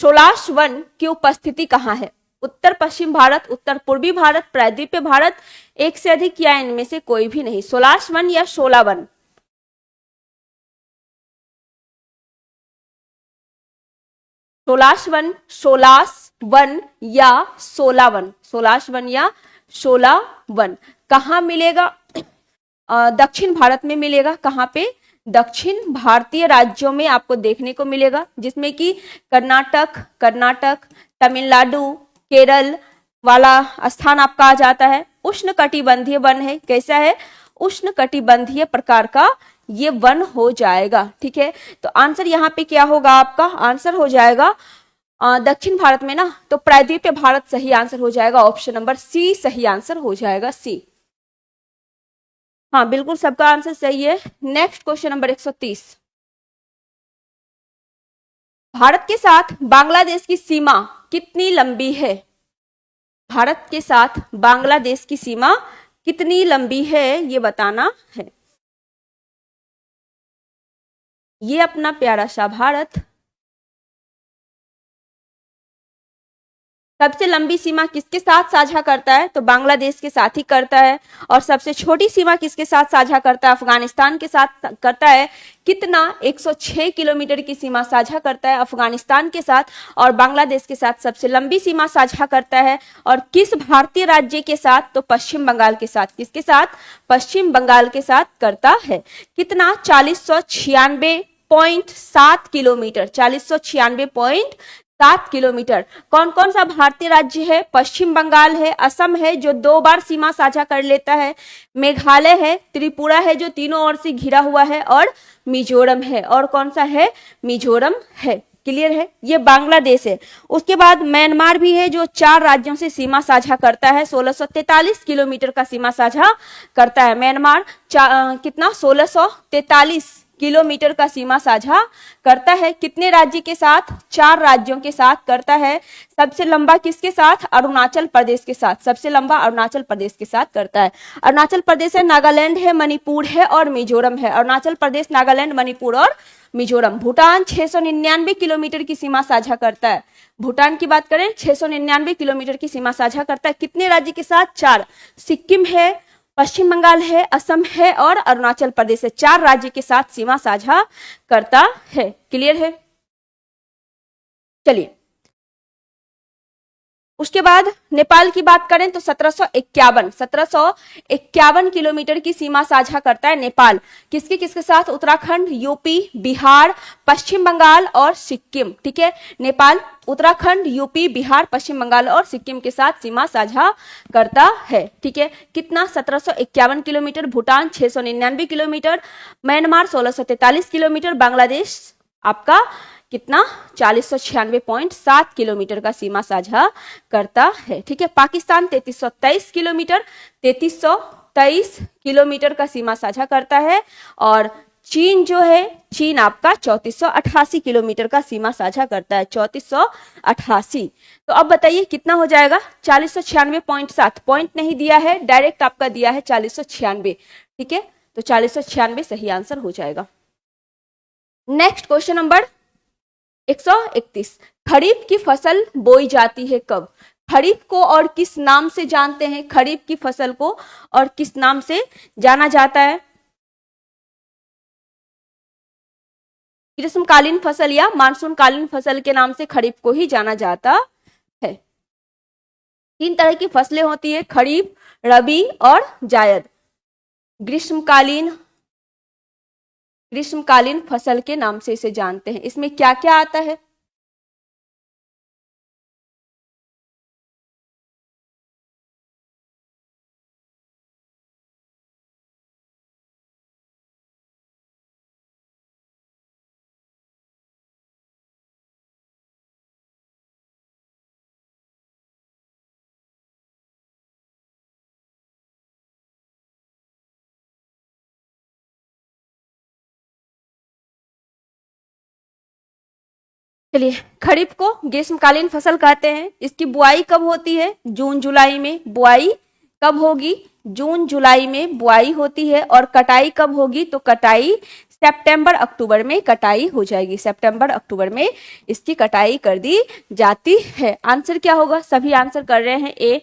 सोलाश वन की उपस्थिति कहाँ है? उत्तर पश्चिम भारत, उत्तर पूर्वी भारत, प्रायद्वीपीय भारत, एक से अधिक, या इनमें से कोई भी नहीं। सोलाश वन या शोला वन? सोलाश वन, सोलास वन या सोला वन, सोलाश वन या शोला वन कहाँ मिलेगा? दक्षिण भारत में मिलेगा। कहाँ पे? दक्षिण भारतीय राज्यों में आपको देखने को मिलेगा, जिसमें कि कर्नाटक, कर्नाटक, तमिलनाडु, केरल वाला स्थान आपका आ जाता है। उष्ण कटिबंधीय वन है। कैसा है? उष्ण कटिबंधीय प्रकार का ये वन हो जाएगा, ठीक है। तो आंसर यहाँ पे क्या होगा? आपका आंसर हो जाएगा दक्षिण भारत में ना, तो प्रायद्वीपीय भारत सही आंसर हो जाएगा। ऑप्शन नंबर सी सही आंसर हो जाएगा, सी। हाँ बिल्कुल सबका आंसर सही है। नेक्स्ट क्वेश्चन नंबर 130, भारत के साथ बांग्लादेश की सीमा कितनी लंबी है? भारत के साथ बांग्लादेश की सीमा कितनी लंबी है, ये बताना है। ये अपना प्यारा सा भारत सबसे लंबी सीमा किसके साथ साझा करता है? तो बांग्लादेश के साथ ही करता है। और सबसे छोटी सीमा किसके साथ साझा करता है? अफगानिस्तान के साथ करता है। कितना? 106 किलोमीटर की सीमा साझा करता है अफगानिस्तान के साथ, और बांग्लादेश के साथ सबसे लंबी सीमा साझा करता है। और किस भारतीय राज्य के साथ? तो पश्चिम बंगाल के साथ। किसके साथ? पश्चिम बंगाल के साथ करता है। कितना? 4096.7 किलोमीटर, 4096.7 किलोमीटर। कौन कौन सा भारतीय राज्य है? पश्चिम बंगाल है, असम है जो 2 बार सीमा साझा कर लेता है, मेघालय है, त्रिपुरा है जो तीनों ओर से घिरा हुआ है, और मिजोरम है। और कौन सा है? मिजोरम है। क्लियर है? ये बांग्लादेश है। उसके बाद म्यांमार भी है जो 4 राज्यों से सीमा साझा करता है, 1643 किलोमीटर का सीमा साझा करता है म्यांमार। कितना? 1643 किलोमीटर का सीमा साझा करता है। कितने राज्य के साथ? 4 राज्यों के साथ करता है। सबसे लंबा किसके साथ? अरुणाचल प्रदेश के साथ। सबसे लंबा अरुणाचल प्रदेश के साथ करता है। अरुणाचल प्रदेश है, नागालैंड है, मणिपुर है और मिजोरम है। अरुणाचल प्रदेश, नागालैंड, मणिपुर और मिजोरम। भूटान 699 किलोमीटर की सीमा साझा करता है। भूटान की बात करें, 699 किलोमीटर की सीमा साझा करता है। कितने राज्य के साथ? 4। सिक्किम है, पश्चिम बंगाल है, असम है और अरुणाचल प्रदेश है। 4 राज्य के साथ सीमा साझा करता है। क्लियर है? चलिए, उसके बाद नेपाल की बात करें तो 1751 किलोमीटर की सीमा साझा करता है नेपाल। किसके किसके साथ? उत्तराखंड, यूपी, बिहार, पश्चिम बंगाल और सिक्किम। ठीक है, नेपाल उत्तराखंड, यूपी, बिहार, पश्चिम बंगाल और सिक्किम के साथ सीमा साझा करता है। ठीक है, कितना? 1751 kilometre. Bhutan 699 kilometre, Myanmar 1643 kilometre, Bangladesh आपका कितना? 4096.7 किलोमीटर का सीमा साझा करता है। ठीक है, पाकिस्तान 3323 किलोमीटर, 3323 किलोमीटर का सीमा साझा करता है। और चीन जो है, चीन आपका 3488 किलोमीटर का सीमा साझा करता है, 3488। तो अब बताइए कितना हो जाएगा? 4096.7। पॉइंट नहीं दिया है, डायरेक्ट आपका दिया है 4096। ठीक है, तो 4096 सही आंसर हो जाएगा। Next question number 131। खरीफ की फसल बोई जाती है कब? खरीफ को और किस नाम से जानते हैं? खरीफ की फसल को और किस नाम से जाना जाता है? ग्रीष्मकालीन फसल या मानसूनकालीन फसल के नाम से खरीफ को ही जाना जाता है। 3 तरह की फसलें होती है, खरीफ, रबी और जायद। ग्रीष्मकालीन फसल के नाम से इसे जानते हैं। इसमें क्या क्या आता है? चलिए, खरीफ को ग्रीष्मकालीन फसल कहते हैं। इसकी बुआई कब होती है? जून जुलाई में। बुआई कब होगी? जून जुलाई में बुआई होती है। और कटाई कब होगी? तो कटाई सितंबर अक्टूबर में कटाई हो जाएगी। सितंबर अक्टूबर में इसकी कटाई कर दी जाती है। आंसर क्या होगा? सभी आंसर कर रहे हैं ए।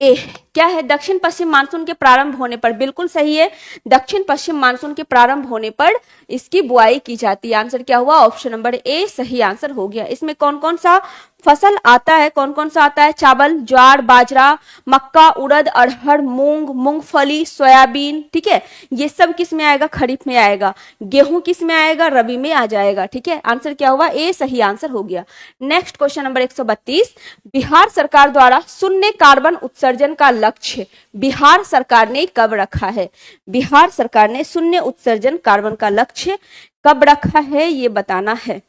ए क्या है? दक्षिण पश्चिम मानसून के प्रारंभ होने पर। बिल्कुल सही है, दक्षिण पश्चिम मानसून के प्रारंभ होने पर इसकी बुआई की जाती है। आंसर क्या हुआ? ऑप्शन नंबर ए सही आंसर हो गया। इसमें कौन कौन सा फसल आता है? कौन कौन सा आता है? चावल, ज्वार, बाजरा, मक्का, उड़द, अरहर, मूंग, मूंगफली, सोयाबीन। ठीक है, ये सब किस में आएगा? खरीफ में आएगा। गेहूं किस में आएगा? रबी में आ जाएगा। ठीक है, आंसर क्या हुआ? ए सही आंसर हो गया। Next question number 132। बिहार सरकार द्वारा शून्य कार्बन उत्सर्जन का लक्ष्य बिहार सरकार ने कब रखा है? बिहार सरकार ने शून्य उत्सर्जन कार्बन का लक्ष्य कब रखा है, ये बताना है।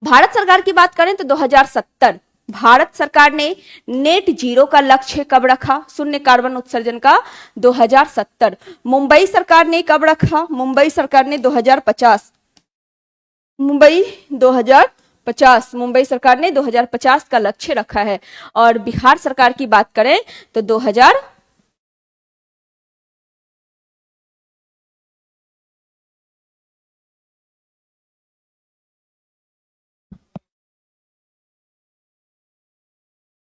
भारत सरकार की बात करें तो 2070 भारत सरकार ने नेट जीरो का लक्ष्य कब रखा? शून्य कार्बन उत्सर्जन का 2070। मुंबई सरकार ने कब रखा? मुंबई सरकार ने 2050। मुंबई 2050 मुंबई सरकार ने 2050 का लक्ष्य रखा है। और बिहार सरकार की बात करें तो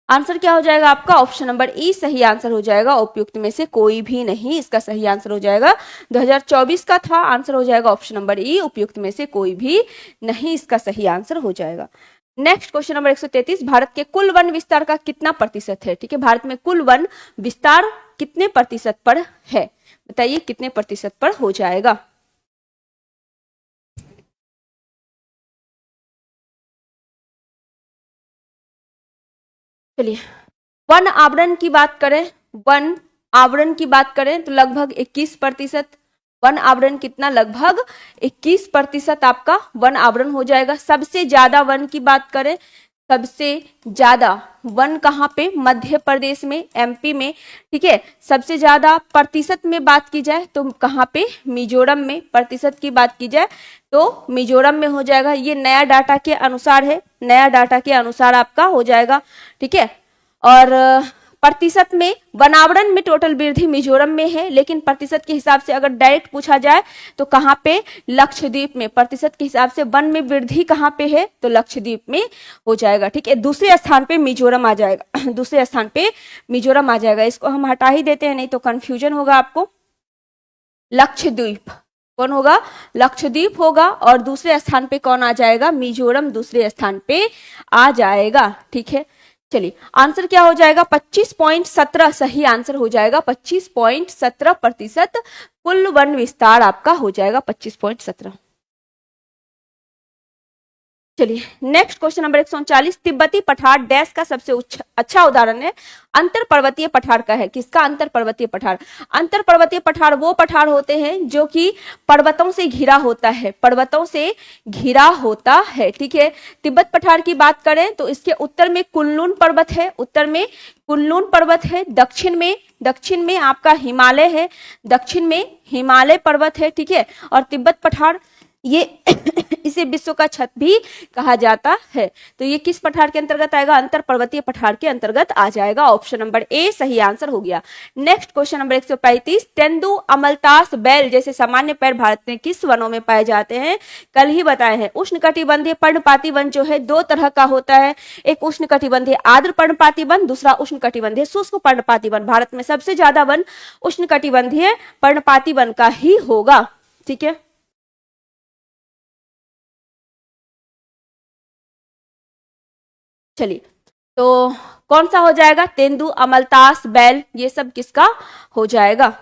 आंसर क्या हो जाएगा आपका? ऑप्शन नंबर ई सही आंसर हो जाएगा, उपयुक्त में से कोई भी नहीं इसका सही आंसर हो जाएगा। 2024 का था, आंसर हो जाएगा ऑप्शन नंबर ई, उपयुक्त में से कोई भी नहीं इसका सही आंसर हो जाएगा। नेक्स्ट क्वेश्चन नंबर 133, भारत के कुल वन विस्तार का कितना प्रतिशत है? ठीक है, भारत में कुल वन विस्तार कितने प्रतिशत पर है? बताइए कितने प्रतिशत पर हो जाएगा? चलिए, वन आवरण की बात करें, वन आवरण की बात करें तो लगभग 21%। वन आवरण कितना? लगभग 21% आपका वन आवरण हो जाएगा। सबसे ज्यादा वन की बात करें, सबसे ज्यादा वन कहाँ पे? मध्य प्रदेश में, एमपी में। ठीक है, सबसे ज्यादा प्रतिशत में बात की जाए तो कहाँ पे? मिजोरम में। प्रतिशत की बात की जाए तो मिजोरम में हो जाएगा। ये नया डाटा के अनुसार है, नया डाटा के अनुसार आपका हो जाएगा। ठीक है, और प्रतिशत में वनावरण में टोटल वृद्धि मिजोरम में है, लेकिन प्रतिशत के हिसाब से अगर डायरेक्ट पूछा जाए तो कहाँ पे? लक्षद्वीप में। प्रतिशत के हिसाब से वन में वृद्धि कहाँ पे है? तो लक्षद्वीप में हो जाएगा। ठीक है, दूसरे स्थान पे मिजोरम आ जाएगा दूसरे स्थान पे मिजोरम आ जाएगा। इसको हम हटा ही देते हैं, नहीं तो कंफ्यूजन होगा आपको। लक्षद्वीप कौन होगा? लक्षद्वीप होगा, और दूसरे स्थान पे कौन आ जाएगा? मिजोरम दूसरे स्थान पे आ जाएगा। ठीक है, चलिए आंसर क्या हो जाएगा? 25.17 सही आंसर हो जाएगा। 25.17% कुल वन विस्तार आपका हो जाएगा, 25.17। चलिए नेक्स्ट क्वेश्चन नंबर 139, तिब्बती पठार डैश का सबसे अच्छा उदाहरण है? अंतर पर्वतीय पठार का है। किसका? अंतर पर्वतीय पठार। अंतर पर्वतीय पठार वो पठार होते हैं जो कि पर्वतों से घिरा होता है, पर्वतों से घिरा होता है। ठीक है, तिब्बत पठार की बात करें तो इसके उत्तर में कुनलुन पर्वत है, उत्तर में कुनलुन पर्वत है। दक्षिण में आपका हिमालय है, दक्षिण में हिमालय पर्वत है। ठीक है, और तिब्बत पठार ये इसे विश्व का छत भी कहा जाता है। तो ये किस पठार के अंतर्गत आएगा? अंतर पर्वतीय पठार के अंतर्गत आ जाएगा। ऑप्शन नंबर ए सही आंसर हो गया। नेक्स्ट क्वेश्चन नंबर 135, तेंदु, अमलतास, बैल जैसे सामान्य पेड़ भारत में किस वनों में पाए जाते हैं? कल ही बताए हैं। उष्णकटिबंधीय पर्णपाती वन जो है दो तरह का होता है, एक उष्णकटिबंधीय आर्द्र पर्णपाती वन, दूसरा उष्णकटिबंधीय शुष्क पर्णपाती वन। भारत में सबसे ज्यादा वन उष्णकटिबंधीय पर्णपाती वन का ही होगा। ठीक है, चलिए तो कौन सा हो जाएगा? तेंदु, अमलतास, बैल, ये सब किसका हो जाएगा?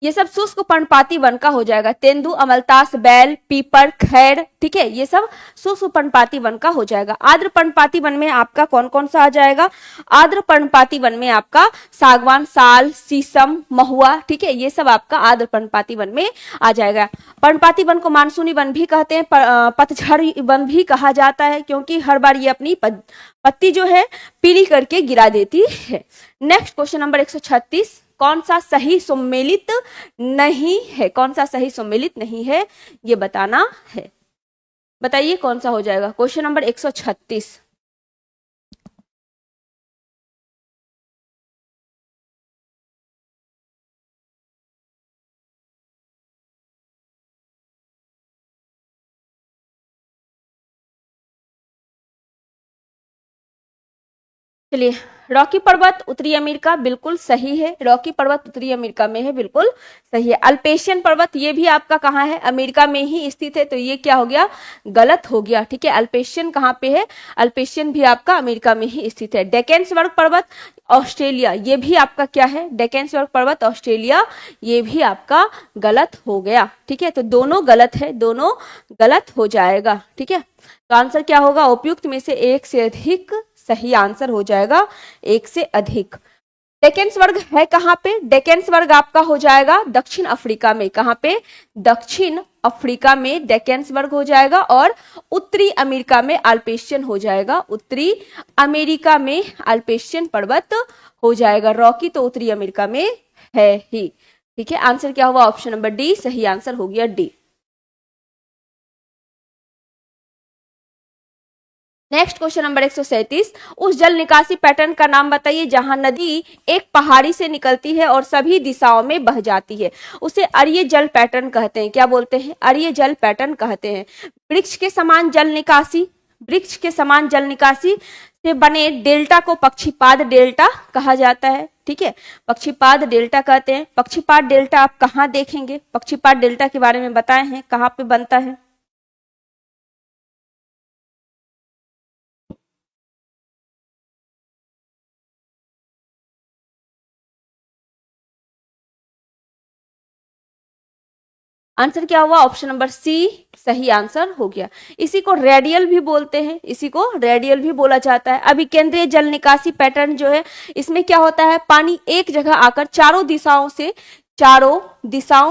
ये सब शुष्क पर्णपाती वन का हो जाएगा। तेंदु, अमलतास, बैल, पीपर, खैर, ठीक है, ये सब शुष्क पर्णपाती वन का हो जाएगा। आर्द्र पर्णपाती वन में आपका कौन कौन सा आ जाएगा? आर्द्र पर्णपाती वन में आपका सागवान, साल, शीशम, महुआ, ठीक है, ये सब आपका आर्द्र पर्णपाती वन में आ जाएगा। पर्णपाती वन को मानसूनी वन भी कहते हैं, पतझड़ वन भी कहा जाता है, क्योंकि हर बार ये अपनी पत्ती जो है पीली करके गिरा देती है। नेक्स्ट क्वेश्चन नंबर 136, कौन सा सही सम्मिलित नहीं है? कौन सा सही सम्मिलित नहीं है ये बताना है। बताइए कौन सा हो जाएगा? Question number 136। चलिए, रॉकी पर्वत उत्तरी अमेरिका बिल्कुल सही है। रॉकी पर्वत उत्तरी अमेरिका में है, बिल्कुल सही है। अल्पेशियन पर्वत ये भी आपका कहाँ है? अमेरिका में ही स्थित है, तो ये क्या हो गया? गलत हो गया। ठीक है, अल्पेशियन कहाँ पे है? अल्पेशियन भी आपका अमेरिका में ही स्थित है। डेकेन्सबर्ग पर्वत ऑस्ट्रेलिया, ये भी आपका क्या है? डेकेन्सबर्ग पर्वत ऑस्ट्रेलिया, ये भी आपका गलत हो गया। ठीक है, तो दोनों गलत है, दोनों गलत हो जाएगा। ठीक है, तो आंसर क्या होगा? उपयुक्त में से एक से अधिक सही आंसर हो जाएगा, एक से अधिक। डेकेन्सबर्ग है कहां पे? डेकेन्सबर्ग आपका हो जाएगा दक्षिण अफ्रीका में। कहां पे? दक्षिण अफ्रीका में डेकेन्सबर्ग हो जाएगा, और उत्तरी अमेरिका में अल्पेशियन हो जाएगा। उत्तरी अमेरिका में अल्पेशियन पर्वत हो जाएगा। रॉकी तो उत्तरी अमेरिका में है ही। ठीक है, आंसर क्या हुआ? ऑप्शन नंबर डी सही आंसर हो गया, डी। नेक्स्ट क्वेश्चन नंबर 137, उस जल निकासी पैटर्न का नाम बताइए जहां नदी एक पहाड़ी से निकलती है और सभी दिशाओं में बह जाती है। उसे अरीय जल पैटर्न कहते हैं। क्या बोलते हैं? अरीय जल पैटर्न कहते हैं। वृक्ष के समान जल निकासी, वृक्ष के समान जल निकासी से बने डेल्टा को पक्षीपाद डेल्टा कहा जाता है। ठीक है, पक्षीपाद डेल्टा कहते हैं। पक्षीपाद डेल्टा आप कहाँ देखेंगे? पक्षीपाद डेल्टा के बारे में बताए हैं, कहाँ पे बनता है? आंसर क्या हुआ? ऑप्शन नंबर सी सही आंसर हो गया। इसी को रेडियल भी बोलते हैं, इसी को रेडियल भी बोला जाता है। अभी केंद्रीय जल निकासी पैटर्न जो है, इसमें क्या होता है, पानी एक जगह आकर चारों दिशाओं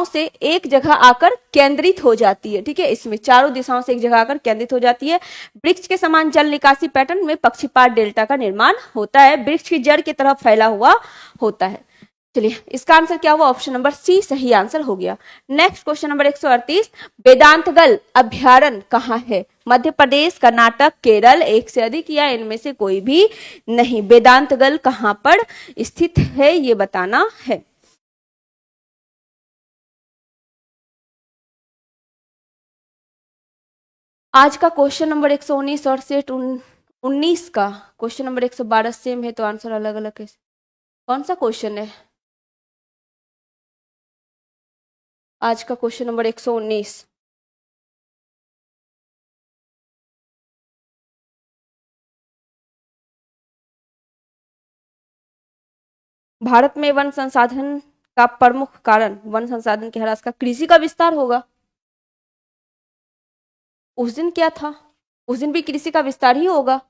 से एक जगह आकर केंद्रित हो जाती है। ठीक है, इसमें चारों दिशाओं से एक जगह आकर केंद्रित हो जाती है। वृक्ष के समान जल निकासी पैटर्न में पक्षीपाद डेल्टा का निर्माण होता है, वृक्ष की जड़ की तरफ फैला हुआ होता है। चलिए, इसका आंसर क्या हुआ? ऑप्शन नंबर सी सही आंसर हो गया। नेक्स्ट क्वेश्चन नंबर 138, वेदांतगल अभ्यारण्य कहाँ है? मध्य प्रदेश, कर्नाटक, केरल, एक से अधिक या इनमें से कोई भी नहीं। वेदांतगल कहाँ पर स्थित है ये बताना है। आज का क्वेश्चन नंबर 119 और सेट 19 का क्वेश्चन नंबर 112 सेम है, तो आंसर अलग अलग कैसे? कौन सा क्वेश्चन है आज का? Question number 119। भारत में वन संसाधन का प्रमुख कारण, वन संसाधन के ह्रास का कृषि का विस्तार होगा। उस दिन क्या था? उस दिन भी कृषि का विस्तार ही होगा।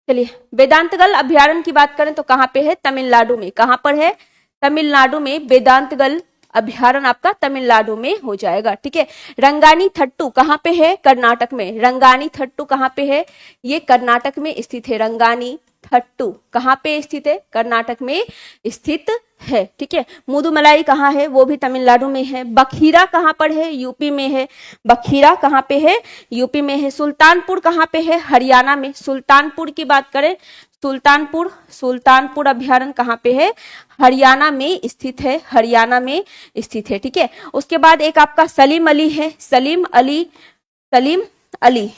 चलिए, वेदांतगल अभ्यारण्य की बात करें तो कहाँ पे है? तमिलनाडु में। कहाँ पर है? तमिलनाडु में। वेदांतगल अभ्यारण्य आपका तमिलनाडु में हो जाएगा। ठीक है, रंगानी थट्टू कहाँ पे है? कर्नाटक में। रंगानी थट्टू कहाँ पे है? ये कर्नाटक में स्थित है। रंगानी थट्टू कहाँ पे स्थित है? कर्नाटक में स्थित है। ठीक है, मुदुमलाई कहाँ है? वो भी तमिलनाडु में है। बखीरा कहाँ पर है? यूपी में है। बखीरा कहाँ पे है? यूपी में है। सुल्तानपुर कहाँ पे है? हरियाणा में। सुल्तानपुर की बात करें, सुल्तानपुर अभ्यारण्य कहाँ पे है? हरियाणा में स्थित है। हरियाणा में स्थित है। ठीक है, उसके बाद एक आपका सलीम अली है। सलीम अली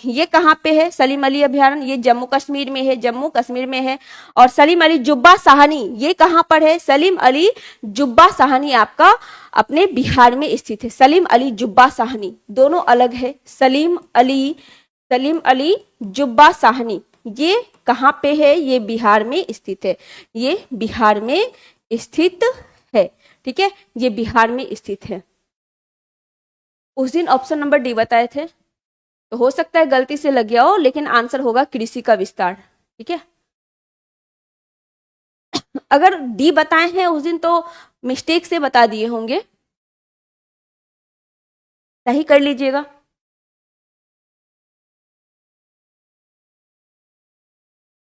ये कहाँ पे है? सलीम अली अभ्यारण्य ये जम्मू कश्मीर में है। जम्मू कश्मीर में है। और सलीम अली जुब्बा साहनी ये कहाँ पर है? सलीम अली जुब्बा साहनी आपका अपने बिहार में स्थित है। सलीम अली जुब्बा साहनी दोनों अलग है। सलीम अली जुब्बा साहनी ये कहाँ पे है? ये बिहार में स्थित है। ये बिहार में स्थित है। ठीक है, ये बिहार में स्थित है। उस दिन ऑप्शन नंबर डी बताए थे, तो हो सकता है गलती से लग गया हो, लेकिन आंसर होगा कृषि का विस्तार। ठीक है, अगर डी बताए हैं उस दिन तो मिस्टेक से बता दिए होंगे, सही कर लीजिएगा।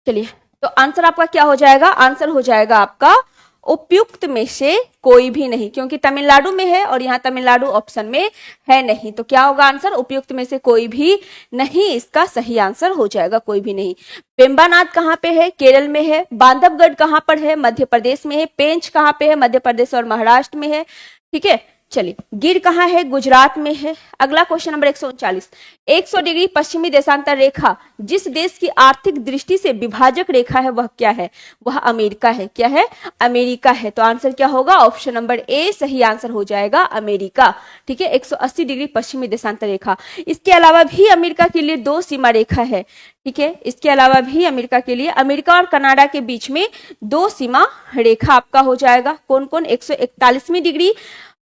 चलिए, तो आंसर आपका क्या हो जाएगा? आंसर हो जाएगा आपका उपयुक्त में से कोई भी नहीं, क्योंकि तमिलनाडु में है और यहाँ तमिलनाडु ऑप्शन में है नहीं। तो क्या होगा आंसर? उपयुक्त में से कोई भी नहीं, इसका सही आंसर हो जाएगा कोई भी नहीं। पेम्बानाद कहाँ पे है? केरल में है। बांधवगढ़ कहाँ पर है? मध्य प्रदेश में है। पेंच कहाँ पे है? मध्य प्रदेश और महाराष्ट्र में है। ठीक है, चलिए, गिर कहाँ है? गुजरात में है। अगला क्वेश्चन नंबर 139, 100 डिग्री पश्चिमी देशांतर रेखा जिस देश की आर्थिक दृष्टि से विभाजक रेखा है वह क्या है? वह अमेरिका है। क्या है? अमेरिका है। तो आंसर क्या होगा? ऑप्शन नंबर ए सही आंसर हो जाएगा, अमेरिका। ठीक है, 180 डिग्री पश्चिमी देशांतर रेखा। इसके अलावा भी अमेरिका के लिए 2 सीमा रेखा है। ठीक है, इसके अलावा भी अमेरिका के लिए, अमेरिका और कनाडा के बीच में 2 सीमा रेखा आपका हो जाएगा। कौन कौन? 141वीं डिग्री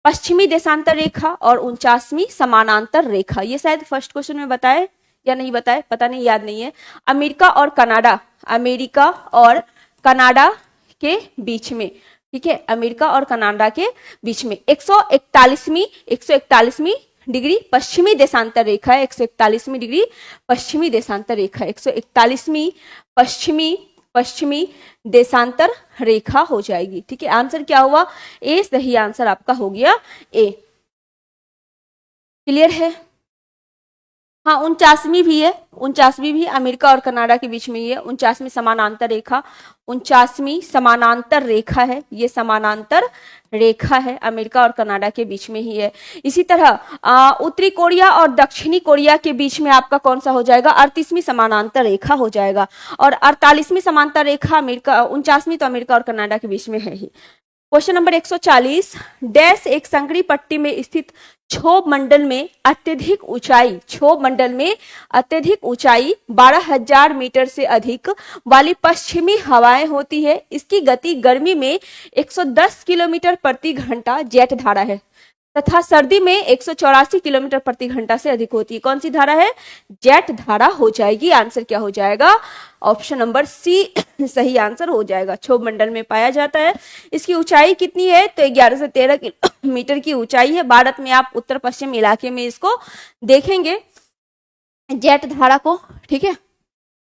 पश्चिमी देशांतर रेखा और 49वीं समानांतर रेखा। ये शायद फर्स्ट क्वेश्चन में बताए या नहीं बताए, पता नहीं, याद नहीं है। अमेरिका और कनाडा के बीच में। ठीक है, अमेरिका और कनाडा के बीच में 141वीं डिग्री पश्चिमी देशांतर रेखा है। 141वीं डिग्री पश्चिमी देशांतर रेखा, 141वीं पश्चिमी देशांतर रेखा हो जाएगी। ठीक है, आंसर क्या हुआ? ए सही आंसर आपका हो गया ए। क्लियर है? हाँ 49वीं भी है, 49वीं भी अमेरिका और कनाडा के बीच में ही है। 49वीं समानांतर रेखा, 49वीं समानांतर रेखा है, ये समानांतर रेखा है, अमेरिका और कनाडा के बीच में ही है। इसी तरह उत्तरी कोरिया और दक्षिणी कोरिया के बीच में आपका कौन सा हो जाएगा, 38वीं समानांतर रेखा हो जाएगा। और 48वीं समानांतर रेखा अमेरिका, 49वीं तो अमेरिका और कनाडा के बीच में है ही। क्वेश्चन नंबर 140, डैश एक संकरी पट्टी में स्थित क्षोभ मंडल में अत्यधिक ऊंचाई, क्षोभ मंडल में अत्यधिक ऊंचाई 12,000 मीटर से अधिक वाली पश्चिमी हवाएं होती है। इसकी गति गर्मी में 110 किलोमीटर प्रति घंटा जेट धारा है तथा सर्दी में 184 किलोमीटर प्रति घंटा से अधिक होती है। कौन सी धारा है, जेट धारा हो जाएगी। आंसर क्या हो जाएगा, ऑप्शन नंबर सी सही आंसर हो जाएगा। क्षोभ मंडल में पाया जाता है। इसकी ऊंचाई कितनी है, तो 11 से 13 किलोमीटर की ऊंचाई है। भारत में आप उत्तर पश्चिम इलाके में इसको देखेंगे जेट धारा को, ठीक है।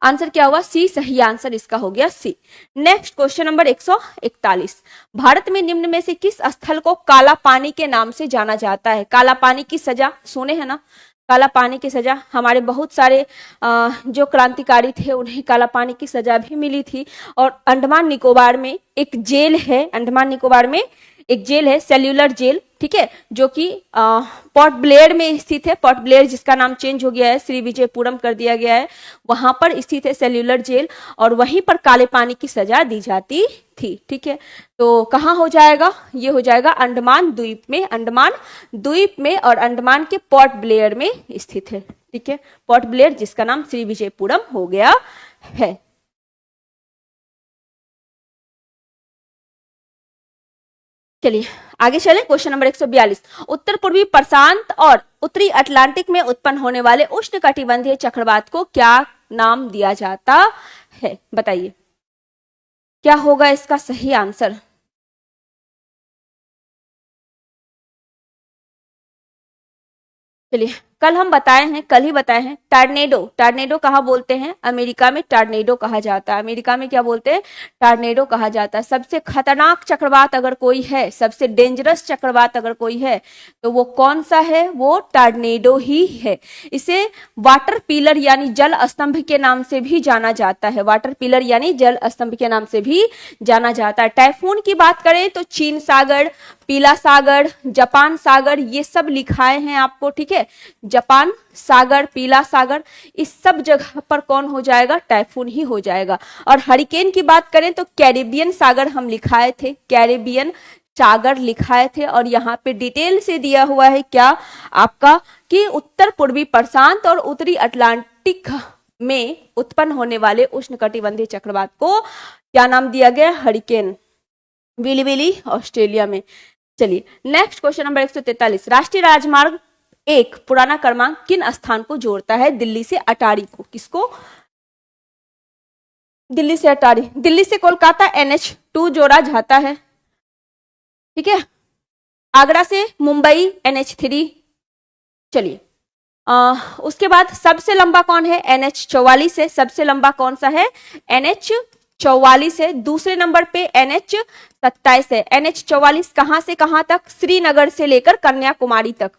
आंसर क्या हुआ, सी सही आंसर इसका हो गया सी। नेक्स्ट क्वेश्चन नंबर 141, भारत में निम्न में से किस स्थल को काला पानी के नाम से जाना जाता है। काला पानी की सजा सुने हैं ना, काला पानी की सजा, हमारे बहुत सारे जो क्रांतिकारी थे उन्हें काला पानी की सजा भी मिली थी। और अंडमान निकोबार में एक जेल है, अंडमान निकोबार में एक जेल है सेल्यूलर जेल, ठीक है, जो कि पोर्ट ब्लेयर में स्थित है। पोर्ट ब्लेयर जिसका नाम चेंज हो गया है, श्री विजयपुरम कर दिया गया है, वहां पर स्थित है सेल्यूलर जेल और वहीं पर काले पानी की सजा दी जाती थी, ठीक है। तो कहाँ हो जाएगा, ये हो जाएगा अंडमान द्वीप में, अंडमान द्वीप में और अंडमान के पोर्ट ब्लेयर में स्थित है, ठीक है। पोर्ट ब्लेयर जिसका नाम श्री विजयपुरम हो गया है। चलिए आगे चले, क्वेश्चन नंबर 142, उत्तर पूर्वी प्रशांत और उत्तरी अटलांटिक में उत्पन्न होने वाले उष्णकटिबंधीय चक्रवात को क्या नाम दिया जाता है, बताइए क्या होगा इसका सही आंसर। चलिए कल हम बताए हैं, कल ही बताए हैं, टॉर्नेडो, टॉर्नेडो कहाँ बोलते हैं, अमेरिका में टॉर्नेडो कहा जाता है। अमेरिका में क्या बोलते हैं, टॉर्नेडो कहा जाता है। सबसे खतरनाक चक्रवात अगर कोई है, सबसे डेंजरस चक्रवात अगर कोई है तो वो कौन सा है, वो टॉर्नेडो ही है। इसे वाटर पिलर यानी जल स्तंभ के नाम से भी जाना जाता है, वाटर पिलर यानी जल स्तंभ के नाम से भी जाना जाता है। टाइफून की बात करें तो चीन सागर, पीला सागर, जापान सागर, ये सब लिखाए हैं आपको, ठीक है। जापान सागर, पीला सागर, इस सब जगह पर कौन हो जाएगा, टाइफून ही हो जाएगा। और हरिकेन की बात करें तो कैरिबियन सागर हम लिखाए थे, कैरिबियन सागर लिखाए थे। और यहाँ पे डिटेल से दिया हुआ है क्या आपका कि उत्तर पूर्वी प्रशांत और उत्तरी अटलांटिक में उत्पन्न होने वाले उष्णकटिबंधीय चक्रवात को क्या नाम दिया गया, हरिकेन विली विली ऑस्ट्रेलिया में। चलिए नेक्स्ट क्वेश्चन नंबर 143, राष्ट्रीय राजमार्ग एक पुराना क्रमांक किन स्थान को जोड़ता है, दिल्ली से अटारी को, किसको, दिल्ली से अटारी, दिल्ली से कोलकाता NH2 जोड़ा जाता है, ठीक है। आगरा से मुंबई NH3। चलिए उसके बाद सबसे लंबा कौन है, NH44 है, सबसे लंबा कौन सा है, NH44 है। दूसरे नंबर पे NH27 है। NH44 कहां से कहां तक, श्रीनगर से लेकर कन्याकुमारी तक,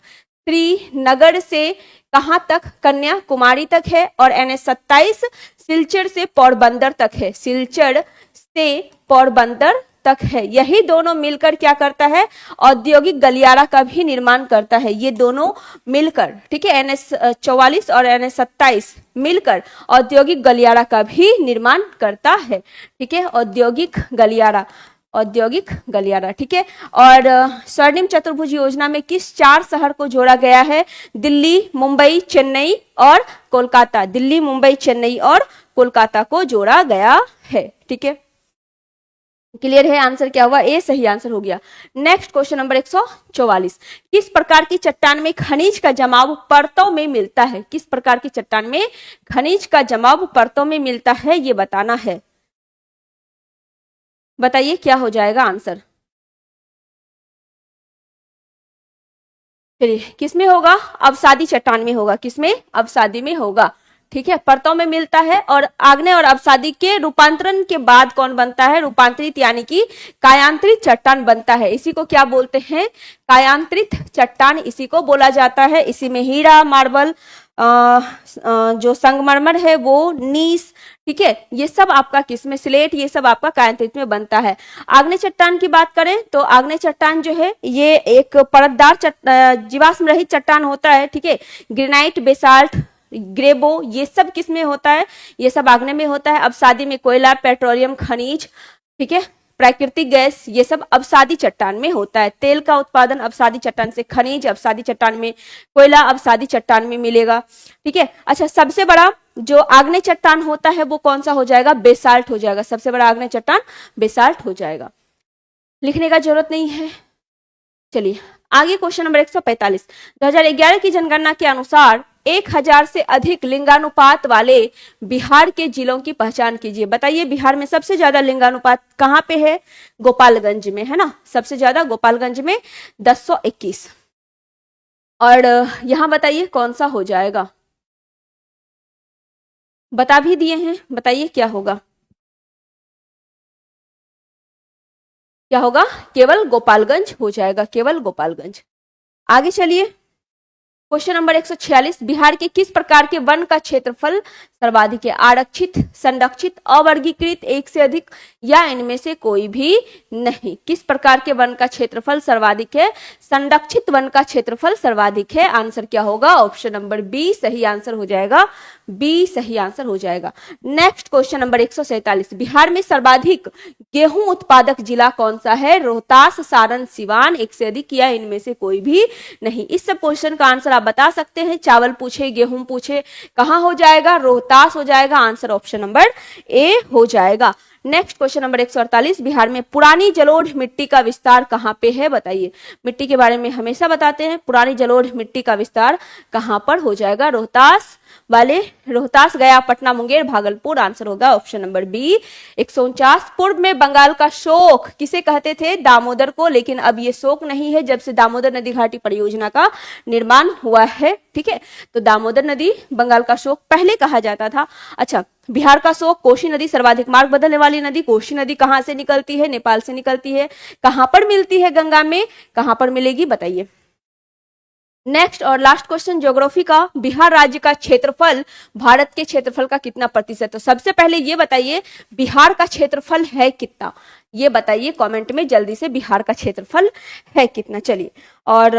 श्रीनगर से कहां तक, कन्याकुमारी तक है। और NH27 सिलचर से पोरबंदर तक है, सिलचर से पोरबंदर तक है। यही दोनों मिलकर क्या करता है, औद्योगिक गलियारा का भी निर्माण करता है, ये दोनों मिलकर, ठीक है। NH44 और NH27 मिलकर औद्योगिक गलियारा का भी निर्माण करता है, ठीक है, औद्योगिक गलियारा, औद्योगिक गलियारा, ठीक है। और स्वर्णिम चतुर्भुज योजना में किस 4 शहर को जोड़ा गया है, दिल्ली, मुंबई, चेन्नई और कोलकाता, दिल्ली, मुंबई, चेन्नई और कोलकाता को जोड़ा गया है, ठीक है। क्लियर है, आंसर क्या हुआ, ए सही आंसर हो गया। नेक्स्ट क्वेश्चन नंबर 144, किस प्रकार की चट्टान में खनिज का जमाव परतों में मिलता है, किस प्रकार की चट्टान में खनिज का जमाव परतों में मिलता है, ये बताना है, बताइए क्या हो जाएगा आंसर। चलिए किसमें होगा, अवसादी चट्टान में होगा, किसमें, अवसादी में होगा, ठीक है। परतों में मिलता है और आग्नेय और अवसादी के रूपांतरण के बाद कौन बनता है, रूपांतरित यानी कि कायांतरित चट्टान बनता है। इसी को क्या बोलते हैं, कायांतरित चट्टान इसी को बोला जाता है। इसी में हीरा, मार्बल, जो संगमरमर है वो, नीस, ठीक है, ये सब आपका किसमें, स्लेट, ये सब आपका कायांतरित में बनता है। आग्नेय चट्टान की बात करें तो आग्नेय चट्टान जो है ये एक परतदार जीवाश्म रहित चट्टान होता है, ठीक है। ग्रेनाइट, बेसाल्ट, ग्रेबो, ये सब किसमें होता है, ये सब आग्नेय में होता है। अवसादी में कोयला, पेट्रोलियम, खनिज, ठीक है, प्राकृतिक गैस, ये सब अवसादी चट्टान में होता है। तेल का उत्पादन अवसादी चट्टान से, खनिज अवसादी चट्टान में, कोयला अवसादी चट्टान में मिलेगा, ठीक है। अच्छा, सबसे बड़ा जो आग्नेय चट्टान होता है वो कौन सा हो जाएगा, बेसाल्ट हो जाएगा। सबसे बड़ा आग्नेय चट्टान बेसाल्ट हो जाएगा, लिखने का जरूरत नहीं है। चलिए आगे क्वेश्चन नंबर 145। 2011 की जनगणना के अनुसार 1000 से अधिक लिंगानुपात वाले बिहार के जिलों की पहचान कीजिए। बताइए बिहार में सबसे ज्यादा लिंगानुपात कहाँ पे है, गोपालगंज में, है ना, सबसे ज्यादा गोपालगंज में 1021। और यहां बताइए कौन सा हो जाएगा, बता भी दिए हैं, बताइए क्या होगा, क्या होगा, केवल गोपालगंज हो जाएगा, केवल गोपालगंज। आगे चलिए क्वेश्चन नंबर 146। बिहार के किस प्रकार के वन का क्षेत्रफल सर्वाधिक है, आरक्षित, संरक्षित, अवर्गीकृत, एक से अधिक, या इनमें से कोई भी नहीं। किस प्रकार के वन का क्षेत्रफल सर्वाधिक है, संरक्षित वन का क्षेत्रफल सर्वाधिक है। आंसर क्या होगा, ऑप्शन नंबर बी सही आंसर हो जाएगा, बी सही आंसर हो जाएगा। Next question number 147। बिहार में सर्वाधिक गेहूं उत्पादक जिला कौन सा है, रोहतास, सारण, सिवान, एक से अधिक, या इनमें से कोई भी नहीं। इस सब क्वेश्चन का आंसर आप बता सकते हैं, चावल पूछे, गेहूं पूछे, कहां हो जाएगा, रोहतास हो जाएगा। आंसर ऑप्शन नंबर ए हो जाएगा। Next question number 148। बिहार में पुरानी जलोढ़ मिट्टी का विस्तार कहां पे है, बताइए। मिट्टी के बारे में हमेशा बताते हैं, पुरानी जलोढ़ मिट्टी का विस्तार कहां पर हो जाएगा, रोहतास वाले, रोहतास, गया, पटना, मुंगेर, भागलपुर। आंसर होगा ऑप्शन नंबर बी 149। पूर्व में बंगाल का शोक किसे कहते थे, दामोदर को, लेकिन अब ये शोक नहीं है जब से दामोदर नदी घाटी परियोजना का निर्माण हुआ है, ठीक है। तो दामोदर नदी बंगाल का शोक पहले कहा जाता था। अच्छा, बिहार का शोक कोसी नदी, सर्वाधिक मार्ग बदलने वाली नदी। कोसी नदी कहां से निकलती है, नेपाल से निकलती है। कहां पर मिलती है, गंगा में, कहां पर मिलेगी, बताइए। नेक्स्ट और लास्ट क्वेश्चन ज्योग्राफी का। बिहार राज्य का क्षेत्रफल भारत के क्षेत्रफल का कितना प्रतिशत। तो सबसे पहले ये बताइए बिहार का क्षेत्रफल है कितना, ये बताइए कमेंट में जल्दी से, बिहार का क्षेत्रफल है कितना। चलिए, और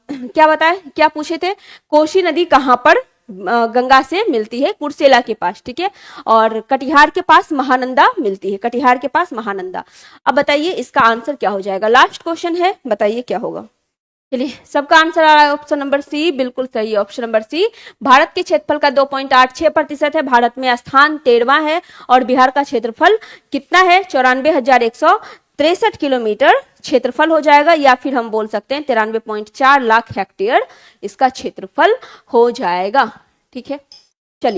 क्या बताए, क्या पूछे थे, कोसी नदी कहां पर गंगा से मिलती है, कुर्सेला के पास, ठीक है, और कटिहार के पास महानंदा मिलती है, कटिहार के पास महानंदा। अब बताइए इसका आंसर क्या हो जाएगा, लास्ट क्वेश्चन है, बताइए क्या होगा। चलिए सबका आंसर आ रहा है ऑप्शन नंबर सी, बिल्कुल सही है ऑप्शन नंबर सी। भारत के क्षेत्रफल का 2.86% है, भारत में स्थान 13वां है, और बिहार का क्षेत्रफल कितना है, 94,163 किलोमीटर क्षेत्रफल हो जाएगा, या फिर हम बोल सकते हैं 93.4 लाख हेक्टेयर इसका क्षेत्रफल हो जाएगा, ठीक है।